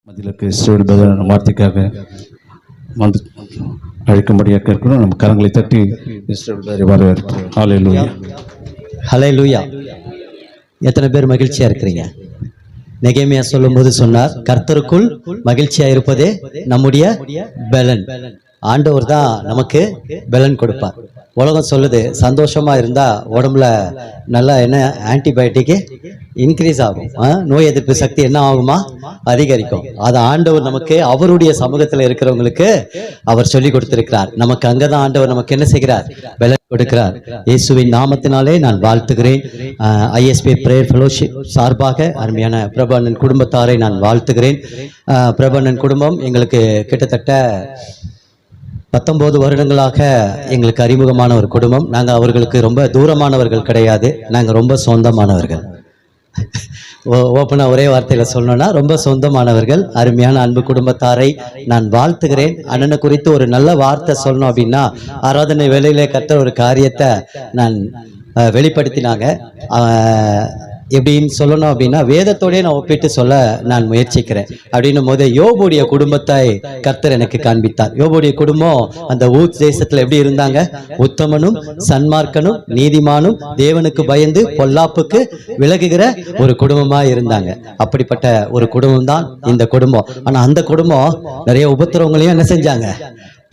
மதிலுக்கு இஸ்ரவேல் வார்த்தைக்காக வந்து அழைக்கும்படியாக கேட்கணும். நம்ம கரங்களை தட்டி இஸ்ரவேல் வரவேற்கிறோம். ஹல்லேலூயா, ஹல்லேலூயா. எத்தனை பேர் மகிழ்ச்சியா இருக்கிறீங்க? நெகேமியா சொல்லும்போது சொன்னார், கர்த்தருக்குள் மகிழ்ச்சியா இருப்பதே நம்முடைய பலன். ஆண்டவர் தான் நமக்கு பலன் கொடுப்பார். உலகம் சொல்லுது சந்தோஷமா இருந்தா உடம்புல நல்லா என்ன ஆன்டிபயோட்டிக்கு இன்க்ரீஸ் ஆகும், நோய் எதிர்ப்பு சக்தி என்ன ஆகுமா, அதிகரிக்கும். அதை ஆண்டவர் நமக்கு அவருடைய சமூகத்தில் இருக்கிறவங்களுக்கு அவர் சொல்லி கொடுத்திருக்கிறார். நமக்கு அங்கதான் ஆண்டவர் நமக்கு என்ன செய்கிறார், பலன் கொடுக்கிறார். இயேசுவின் நாமத்தினாலே நான் வாழ்த்துகிறேன். ஐஎஸ்பி பிரேயர் ஃபெலோஷிப் சார்பாக அருமையான பிரபண்ணன் குடும்பத்தாரை நான் வாழ்த்துகிறேன். பிரபண்ணன் குடும்பம் எங்களுக்கு கிட்டத்தட்ட 19 வருடங்களாக எங்களுக்கு அறிமுகமான ஒரு குடும்பம். நாங்கள் அவர்களுக்கு ரொம்ப தூரமானவர்கள் கிடையாது, நாங்கள் ரொம்ப சொந்தமானவர்கள். ஓப்பனாக ஒரே வார்த்தையில் சொல்லணும்னா ரொம்ப சொந்தமானவர்கள். அருமையான அன்பு குடும்பத்தாரை நான் வாழ்த்துகிறேன். அண்ணனை குறித்து ஒரு நல்ல வார்த்தை சொல்லணும் அப்படின்னா, ஆராதனை வேளையிலே கர்த்தர் ஒரு காரியத்தை நான் வெளிப்படுத்தினாங்க. எப்படின்னு சொல்லணும் அப்படின்னா, வேதத்தோடய நான் ஒப்பிட்டு சொல்ல நான் முயற்சிக்கிறேன். அப்படின்னும் போது யோபுடைய குடும்பத்தை கர்த்தர் எனக்கு காண்பித்தார். யோபுடைய குடும்பம் அந்த ஊத் தேசத்துல எப்படி இருந்தாங்க? உத்தமனும் சன்மார்க்கனும் நீதிமானும் தேவனுக்கு பயந்து பொல்லாப்புக்கு விலகுகிற ஒரு குடும்பமா இருந்தாங்க. அப்படிப்பட்ட ஒரு குடும்பம் தான் இந்த குடும்பம். ஆனா அந்த குடும்பம் நிறைய உபத்திரவங்களையும் என்ன செஞ்சாங்க,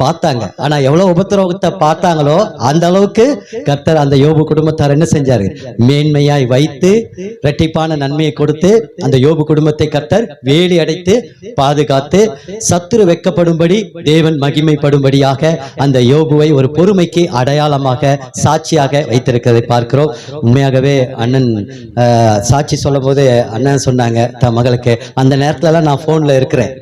பார்த்தாங்க. ஆனா எவ்வளவு உபத்திரவத்தை பார்த்தாங்களோ அந்த அளவுக்கு கர்த்தர் அந்த யோபு குடும்பத்தார் என்ன செஞ்சாரு, மேன்மையாய் வைத்து இரட்டிப்பான நன்மையை கொடுத்து அந்த யோபு குடும்பத்தை கர்த்தர் வேலி அடைத்து பாதுகாத்து சத்துரு வெட்கப்படும்படி தேவன் மகிமைப்படும்படியாக அந்த யோபுவை ஒரு பொறுமைக்கு அடையாளமாக சாட்சியாக வைத்திருக்கிறதை பார்க்கிறோம். உண்மையாகவே அண்ணன் சாட்சி சொல்லும் போது அண்ணன் சொன்னாங்க தன் மகளுக்கு, அந்த நேரத்துலலாம் நான் போன்ல இருக்கிறேன்,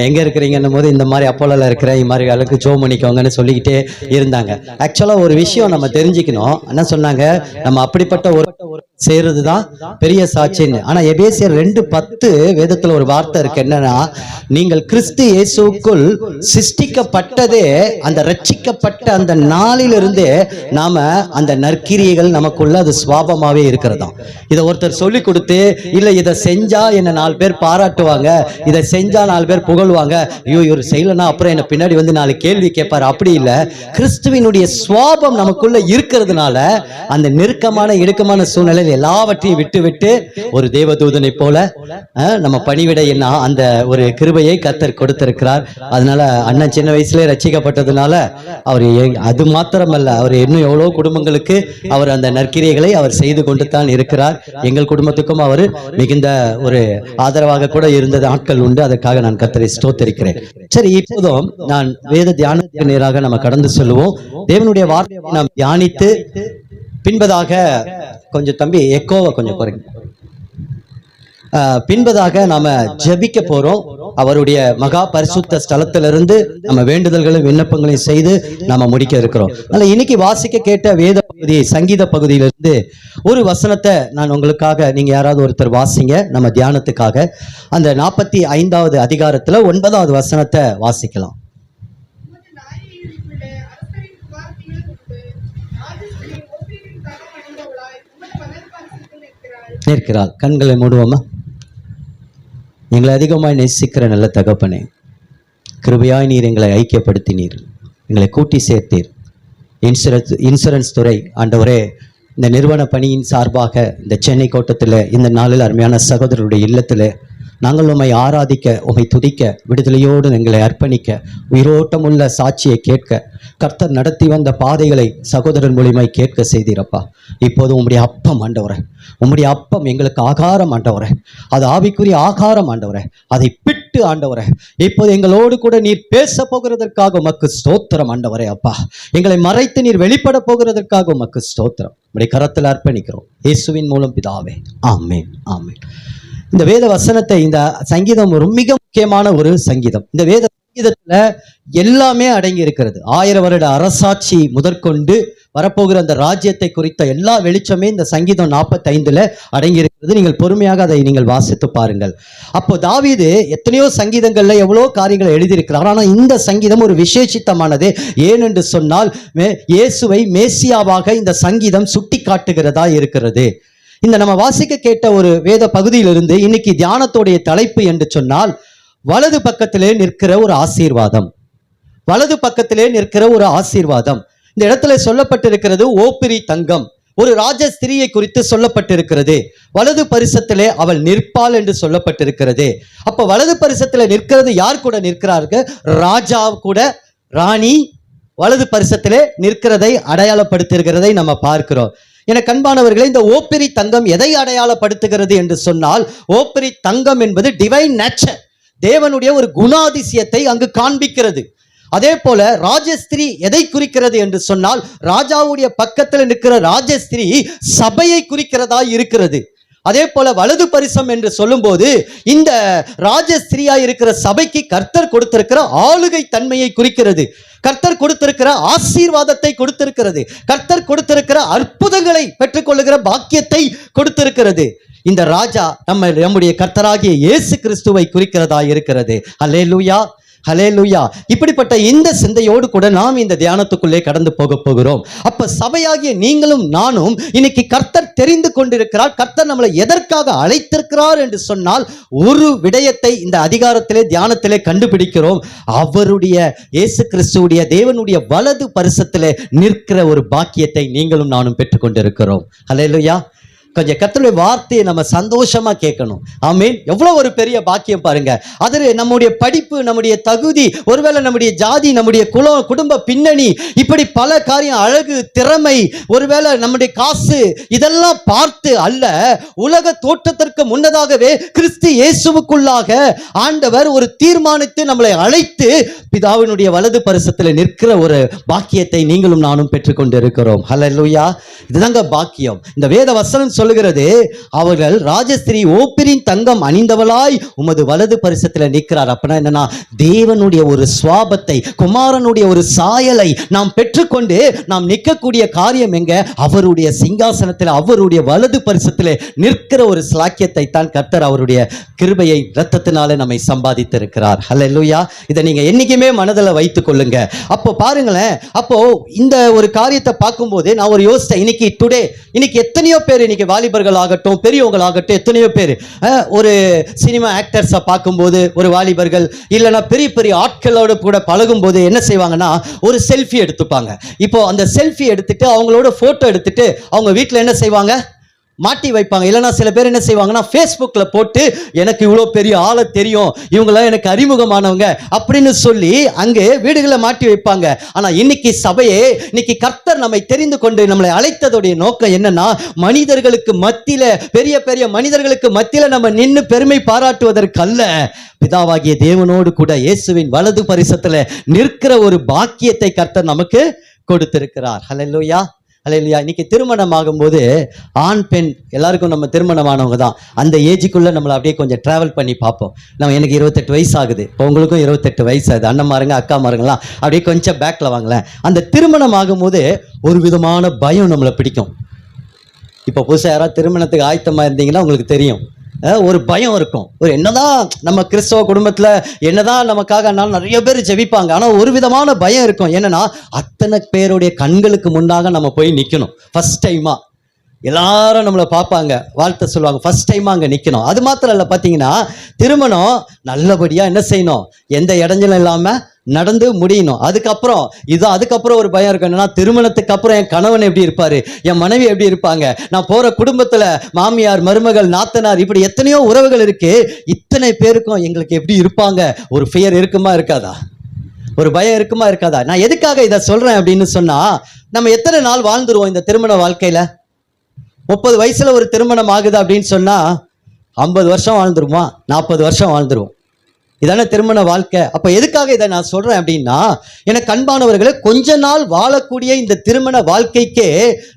எங்க இருக்கிறீங்கன்னும் போது இந்த மாதிரி அப்போல இருக்கிறேன், இது மாதிரி ஜோம் பண்ணிக்கோங்கன்னு சொல்லிக்கிட்டே இருந்தாங்க. ஆக்சுவலா ஒரு விஷயம் நம்ம தெரிஞ்சுக்கணும். என்ன சொன்னாங்க, நம்ம அப்படிப்பட்ட ஒரு செய்யறதுதான் பெரிய சாட்சின்னு. ஆனா எபேசியர் 2:10 வேதத்துல ஒரு வார்த்தை இருக்கு. என்னன்னா, நீங்கள் கிறிஸ்து இயேசுக்குள் சிருஷ்டிக்கப்பட்டதே அந்த ரட்சிக்கப்பட்ட அந்த நாளிலிருந்தே நாம அந்த நற்கிரியைகள் நமக்குள்ள அது சுவாபமாவே இருக்கிறதாம். இதை ஒருத்தர் சொல்லி கொடுத்து, இல்ல இதை செஞ்சா என்ன 4 பேர் பாராட்டுவாங்க, இதை செஞ்சா 4 பேர் புகழ்வாங்க, ஐயோ இவர் செய்யலன்னா அப்புறம் என்ன பின்னாடி வந்து 4 கேள்வி கேட்பாரு. அப்படி இல்லை, கிறிஸ்துவினுடைய சுவாபம் நமக்குள்ள இருக்கிறதுனால அந்த நெருக்கமான இடுக்கமான சூழ்நிலையில் எல்லாவற்றையும் விட்டு விட்டு ஒரு தேவதூதனை போல நம்ம பணிவிட என்ன அந்த ஒரு கிருபையை கர்த்தர் கொடுத்திருக்கிறார். அதனால அண்ணன் சின்ன வயசுல ரட்சிக்கப்பட்டதுனால அவர் அது மாத்திரமல்ல, அவர் இன்னும் எவ்வளவு குடும்பங்களுக்கு அவர் அந்த நற்கிரியைகளை அவர் செய்து கொண்டு தான் இருக்கிறார். எங்கள் குடும்பத்துக்கும் அவர் மிகுந்த ஒரு ஆதரவாக கூட இருந்த நாட்கள் உண்டு. அதற்காக நான் கர்த்தரை ஸ்தோத்திரிக்கிறேன். சரி, இப்போதும் நான் வேத தியானத்துக்கு நேராக நம்ம கடந்து சொல்லுவோம். தேவனுடைய வார்த்தையை நாம் தியானித்து பின்பதாக கொஞ்சம் தம்பி எக்கோவை கொஞ்சம் குறைங்க. பின்பதாக நாம ஜெபிக்க போறோம். அவருடைய மகா பரிசுத்த ஸ்தலத்திலிருந்து நம்ம வேண்டுதல்களையும் விண்ணப்பங்களையும் செய்து நாம முடிக்க இருக்கிறோம். அதனால இன்னைக்கு வாசிக்க கேட்ட வேத பகுதி, சங்கீத பகுதியிலிருந்து ஒரு வசனத்தை நான் உங்களுக்காக, நீங்க யாராவது ஒருத்தர் வாசிங்க நம்ம தியானத்துக்காக. அந்த 45வது அதிகாரத்துல 9வது வசனத்தை வாசிக்கலாம். நிற்கிறாள். கண்களை மூடுவோமா? எங்களை அதிகமாய் நேசிக்கிற நல்ல தகப்பனே, கிருபையாய் நீர் எங்களை ஐக்கியப்படுத்தினீர், எங்களை கூட்டி சேர்த்தீர். இன்சூரன்ஸ் துறை ஆண்டவரே, இந்த நிறுவன பணியின் சார்பாக இந்த சென்னை கோட்டத்தில் இந்த நாளில் அருமையான சகோதரருடைய இல்லத்தில் நாங்கள் உம்மை ஆராதிக்க, உம்மை துதிக்க, விடுதலையோடு எங்களை அர்ப்பணிக்க, உயிரோட்டம் உள்ள சாட்சியை கேட்க, கர்த்தர் நடத்தி வந்த பாதைகளை சகோதரன் மூலியமாய் கேட்க செய்தீரப்பா. இப்போது உம்முடைய அப்பம் ஆண்டவரே, உம்முடைய அப்பம் எங்களுக்கு ஆகாரம் ஆண்டவரே, அது ஆவிக்குரிய ஆகாரம் ஆண்டவரே, அதை பிட்டு ஆண்டவரே இப்போது எங்களோடு கூட நீர் பேச போகிறதற்காக உமக்கு ஸ்தோத்திரம் ஆண்டவரே. அப்பா, எங்களை மறைத்து நீர் வெளிப்பட போகிறதற்காக உமக்கு ஸ்தோத்திரம். உம்முடைய கரத்தில் அர்ப்பணிக்கிறோம் இயேசுவின் மூலம் பிதாவே, ஆமென், ஆமென். இந்த வேத வசனத்தை, இந்த சங்கீதம் ஒரு மிக முக்கியமான ஒரு சங்கீதம். இந்த வேத சங்கீதத்துல எல்லாமே அடங்கி இருக்கிறது. 1000 வருட அரசாட்சி முதற்கொண்டு வரப்போகிற அந்த ராஜ்யத்தை குறித்த எல்லா வெளிச்சமே இந்த சங்கீதம் 45ல அடங்கி இருக்கிறது. நீங்கள் பொறுமையாக அதை நீங்கள் வாசித்து பாருங்கள். அப்போ தாவீது எத்தனையோ சங்கீதங்கள்ல எவ்வளோ காரியங்களை எழுதியிருக்கிறார். ஆனால் இந்த சங்கீதம் ஒரு விசேஷித்தமானது. ஏனென்று சொன்னால், இயேசுவை மேசியாவாக இந்த சங்கீதம் சுட்டி காட்டுகிறதா இருக்கிறது. இந்த நம்ம வாசிக்க கேட்ட ஒரு வேத பகுதியிலிருந்து இன்னைக்கு தியானத்தோடைய தலைப்பு என்று சொன்னால், வலது பக்கத்திலே நிற்கிற ஒரு ஆசீர்வாதம். வலது பக்கத்திலே நிற்கிற ஒரு ஆசீர்வாதம். இந்த இடத்துல சொல்லப்பட்டிருக்கிறது ஓப்பிரி தங்கம். ஒரு ராஜஸ்திரியை குறித்து சொல்லப்பட்டிருக்கிறது. வலது பரிசத்திலே அவள் நிற்பாள் என்று சொல்லப்பட்டிருக்கிறது. அப்ப வலது பரிசத்திலே நிற்கிறது யார் கூட நிற்கிறார்கள்? ராஜா கூட, ராணி வலது பரிசத்திலே நிற்கிறதை அடையாளப்படுத்துகிறதை நம்ம பார்க்கிறோம். என கண்பானவர்களே, இந்த ஓப்பிரி தங்கம் எதை அடையாளப்படுத்துகிறது என்று சொன்னால், ஓப்பிரி தங்கம் என்பது டிவைன் நேச்சர், தேவனுடைய ஒரு குணாதிசயத்தை அங்கு காண்பிக்கிறது. அதே போல ராஜஸ்திரி எதை குறிக்கிறது என்று சொன்னால், ராஜாவுடைய பக்கத்தில் நிற்கிற ராஜஸ்திரி சபையை குறிக்கிறதா இருக்கிறது. அதே போல வலது பரிசம் என்று சொல்லும்போது இந்த ராஜஸ்திரியா இருக்கிற சபைக்கு கர்த்தர் கொடுத்திருக்கிற ஆளுகை தன்மையை குறிக்கிறது. கர்த்தர் கொடுத்திருக்கிற ஆசீர்வாதத்தை கொடுத்திருக்கிறது. கர்த்தர் கொடுத்திருக்கிற அற்புதங்களை பெற்றுக்கொள்ளுகிற பாக்கியத்தை கொடுத்திருக்கிறது. இந்த ராஜா நம்முடைய கர்த்தராகிய இயேசு கிறிஸ்துவை குறிக்கிறதா இருக்கிறது. அல்லேலூயா, ஹல்லேலூயா. இப்படிப்பட்ட இந்த சிந்தையோடு கூட நாம் இந்த தியானத்துக்குள்ளே கடந்து போகிறோம். அப்ப சபையாகிய நீங்களும் நானும் இன்னைக்கு கர்த்தர் தெரிந்து கொண்டிருக்கிறார். கர்த்தர் நம்மளை எதற்காக அழைத்திருக்கிறார் என்று சொன்னால், ஒரு விடயத்தை இந்த அதிகாரத்திலே தியானத்திலே கண்டுபிடிக்கிறோம். அவருடைய இயேசு கிறிஸ்துவுடைய தேவனுடைய வலது பரிசத்திலே நிற்கிற ஒரு பாக்கியத்தை நீங்களும் நானும் பெற்றுக்கொண்டிருக்கிறோம். ஹல்லேலூயா. கொஞ்சம் கர்த்தருடைய வார்த்தையை நம்ம சந்தோஷமா கேட்கணும். ஆமென். எவ்வளவு ஒரு பெரிய பாக்கியம் பாருங்க. அது நம்முடைய படிப்பு, நம்முடைய தகுதி, ஒருவேளை நம்முடைய ஜாதி, நம்முடைய குடும்ப பின்னணி, இப்படி பல காரியம், அழகு, திறமை, ஒருவேளை நம்முடைய காசு, இதெல்லாம் பார்த்து அல்ல, உலக தோற்றத்திற்கு முன்னதாகவே கிறிஸ்து இயேசுவுக்குள்ளாக ஆண்டவர் ஒரு தீர்மானித்து நம்மளை அழைத்து பிதாவினுடைய வலது பரிசத்தில் நிற்கிற ஒரு பாக்கியத்தை நீங்களும் நானும் பெற்றுக்கொண்டு இருக்கிறோம். ஹல்லேலூயா. இதுதாங்க பாக்கியம். இந்த வேத வசனம் சொல்லுகிறது, அவர்கள் ராஜஸ்திரி ஓப்பிரின் தங்கம் அணிந்தவளாய் உமது வலது பரிசத்தில் நிற்கிறார். அப்படின்னா என்னன்னா, தேவனுடைய ஒரு சுவாபத்தை, குமாரனுடைய ஒரு சாயலை நாம் பெற்றுக்கொண்டு நாம் நிற்கக்கூடிய காரியம் எங்க? அவருடைய சிங்காசனத்தில், அவருடைய வலது பரிசத்தில் நிற்கிற ஒரு ஸ்லாக்கியத்தை தான் கர்த்தர் அவருடைய கிருபையை இரத்தத்தினாலே நம்மை சம்பாதித்திருக்கிறார். ஹல்லேலூயா. இதை நீங்க என்னைக்குமே மனதில் வைத்துக் கொள்ளுங்க. அப்போ பாருங்களேன், அப்போ இந்த ஒரு காரியத்தை பார்க்கும்போது நான் ஒரு யோசித்தேன். இன்னைக்கு எத்தனையோ பேர், இன்னைக்கு வாலிபர்கள் ஆகட்டும், பெரியவங்களாகட்டும், எத்தனையோ பேர் ஒரு சினிமா ஆக்டர்ஸை பார்க்கும்போது, ஒரு வாலிபர்கள் இல்லைன்னா பெரிய பெரிய ஆட்களோடு கூட பழகும் போது என்ன செய்வாங்கன்னா, ஒரு செல்ஃபி எடுத்துப்பாங்க. இப்போ அந்த செல்ஃபி எடுத்துட்டு அவங்களோட போட்டோ எடுத்துட்டு அவங்க வீட்டில் என்ன செய்வாங்க? மாட்டி வைப்பாங்க. இல்லைன்னா சில பேர் என்ன செய்வாங்கன்னா, ஃபேஸ்புக்கில் போட்டு எனக்கு இவ்வளோ பெரிய ஆளை தெரியும், இவங்களாம் எனக்கு அறிமுகமானவங்க அப்படின்னு சொல்லி அங்கே வீடுகளை மாட்டி வைப்பாங்க. ஆனால் இன்னைக்கு சபையே, இன்னைக்கு கர்த்தர் நம்மை தெரிந்து கொண்டு நம்மளை அழைத்ததுடைய நோக்கம் என்னன்னா, மனிதர்களுக்கு மத்தியில, பெரிய பெரிய மனிதர்களுக்கு மத்தியில நம்ம நின்று பெருமை பாராட்டுவதற்கல்ல, பிதாவாகிய தேவனோடு கூட இயேசுவின் வலது பரிசத்தில் நிற்கிற ஒரு பாக்கியத்தை கர்த்தர் நமக்கு கொடுத்திருக்கிறார். ஹல்லேலூயா, ஹல்லேலூயா. இன்னைக்கு திருமணம் ஆகும்போது ஆண் பெண் எல்லாருக்கும், நம்ம திருமணமானவங்க தான், அந்த ஏஜுக்குள்ளே நம்மளை அப்படியே கொஞ்சம் ட்ராவல் பண்ணி பார்ப்போம். எனக்கு 28 வயசு ஆகுது, இப்போ உங்களுக்கும் 28 வயசு ஆகுது. அண்ணன்மாருங்க, அக்கா மாருங்களாம் அப்படியே கொஞ்சம் பேக்கில் வாங்கலேன். அந்த திருமணம் ஆகும்போது ஒரு விதமான பயம் நம்மளை பிடிக்கும். இப்போ புதுசாக யாராவது திருமணத்துக்கு ஆயத்தமாக இருந்தீங்கன்னா உங்களுக்கு தெரியும், ஒரு பயம் இருக்கும். ஒரு என்னதான் நம்ம கிறிஸ்தவ குடும்பத்தில் என்னதான் நமக்காக நிறைய பேர் ஜெபிப்பாங்க, ஆனால் ஒரு விதமான பயம் இருக்கும். என்னன்னா, அத்தனை பேருடைய கண்களுக்கு முன்னாக நம்ம போய் நிற்கணும். ஃபர்ஸ்ட் டைமா எல்லாரும் நம்மளை பார்ப்பாங்க, வாழ்த்த சொல்லுவாங்க, ஃபர்ஸ்ட் டைமா அங்கே நிற்கணும். அது மாத்திரம் இல்லை, பார்த்தீங்கன்னா திருமணம் நல்லபடியாக என்ன செய்யணும், எந்த இடைஞ்சலும் இல்லாமல் நடந்து முடியணும். அதுக்கப்புறம் ஒரு பயம் இருக்கும். என்னன்னா, திருமணத்துக்கு அப்புறம் என் கணவன் எப்படி இருப்பாரு, என் மனைவி எப்படி இருப்பாங்க, நான் போற குடும்பத்துல மாமியார், மருமகள், நாத்தனார், இப்படி எத்தனையோ உறவுகள் இருக்கு. இத்தனை பேருக்கும் எங்களுக்கு எப்படி இருப்பாங்க, ஒரு ஃபியர் இருக்குமா இருக்காதா, ஒரு பயம் இருக்குமா இருக்காதா? நான் எதுக்காக இதை சொல்றேன் அப்படின்னு சொன்னா, நம்ம எத்தனை நாள் வாழ்ந்துருவோம் இந்த திருமண வாழ்க்கையில? 30 வயசுல ஒரு திருமணம் ஆகுது அப்படின்னு சொன்னா 50 வருஷம் வாழ்ந்துருமா, 40 வருஷம் வாழ்ந்துருவோம். இதான திருமண வாழ்க்கை. அப்ப எதுக்காக இதை நான் சொல்றேன் அப்படின்னா, எனக்கு அன்பானவர்களே, கொஞ்ச நாள் வாழக்கூடிய இந்த திருமண வாழ்க்கைக்கே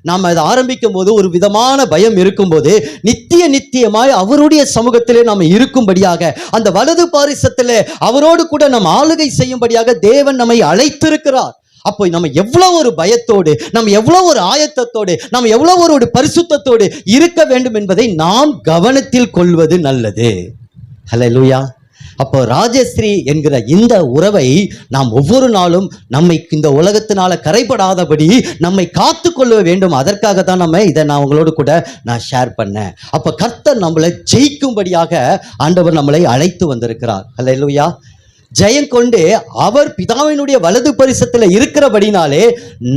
நாம் அதை ஆரம்பிக்கும் போது ஒரு விதமான பயம் இருக்கும்போது, நித்தியமாய் அவருடைய சமூகத்திலே நாம் இருக்கும்படியாக, அந்த வலது பாரிசத்திலே அவரோடு கூட நாம் ஆளுகை செய்யும்படியாக தேவன் நம்மை அழைத்திருக்கிறார். அப்போ நம்ம எவ்வளவு ஒரு பயத்தோடு, நம்ம எவ்வளவு ஒரு ஆயத்தத்தோடு, நம்ம எவ்வளவு ஒரு பரிசுத்தத்தோடு இருக்க வேண்டும் என்பதை நாம் கவனத்தில் கொள்வது நல்லது. ஹல்லேலூயா, அப்போ ராஜஸ்ரீ என்கிற இந்த உறவை நாம் ஒவ்வொரு நாளும் நம்மை இந்த உலகத்தினால கரைபடாதபடி நம்மை காத்து கொள்ள வேண்டும். அதற்காக தான் நான் உங்களோடு கூட நான் ஷேர் பண்ணேன். அப்போ கர்த்தர் நம்மளை ஜெயிக்கும்படியாக ஆண்டவர் நம்மளை அழைத்து வந்திருக்கிறார். அல்லேலூயா. ஜெயம் கொண்டு அவர் பிதாவினுடைய வலது பரிசத்துல இருக்கிறபடினாலே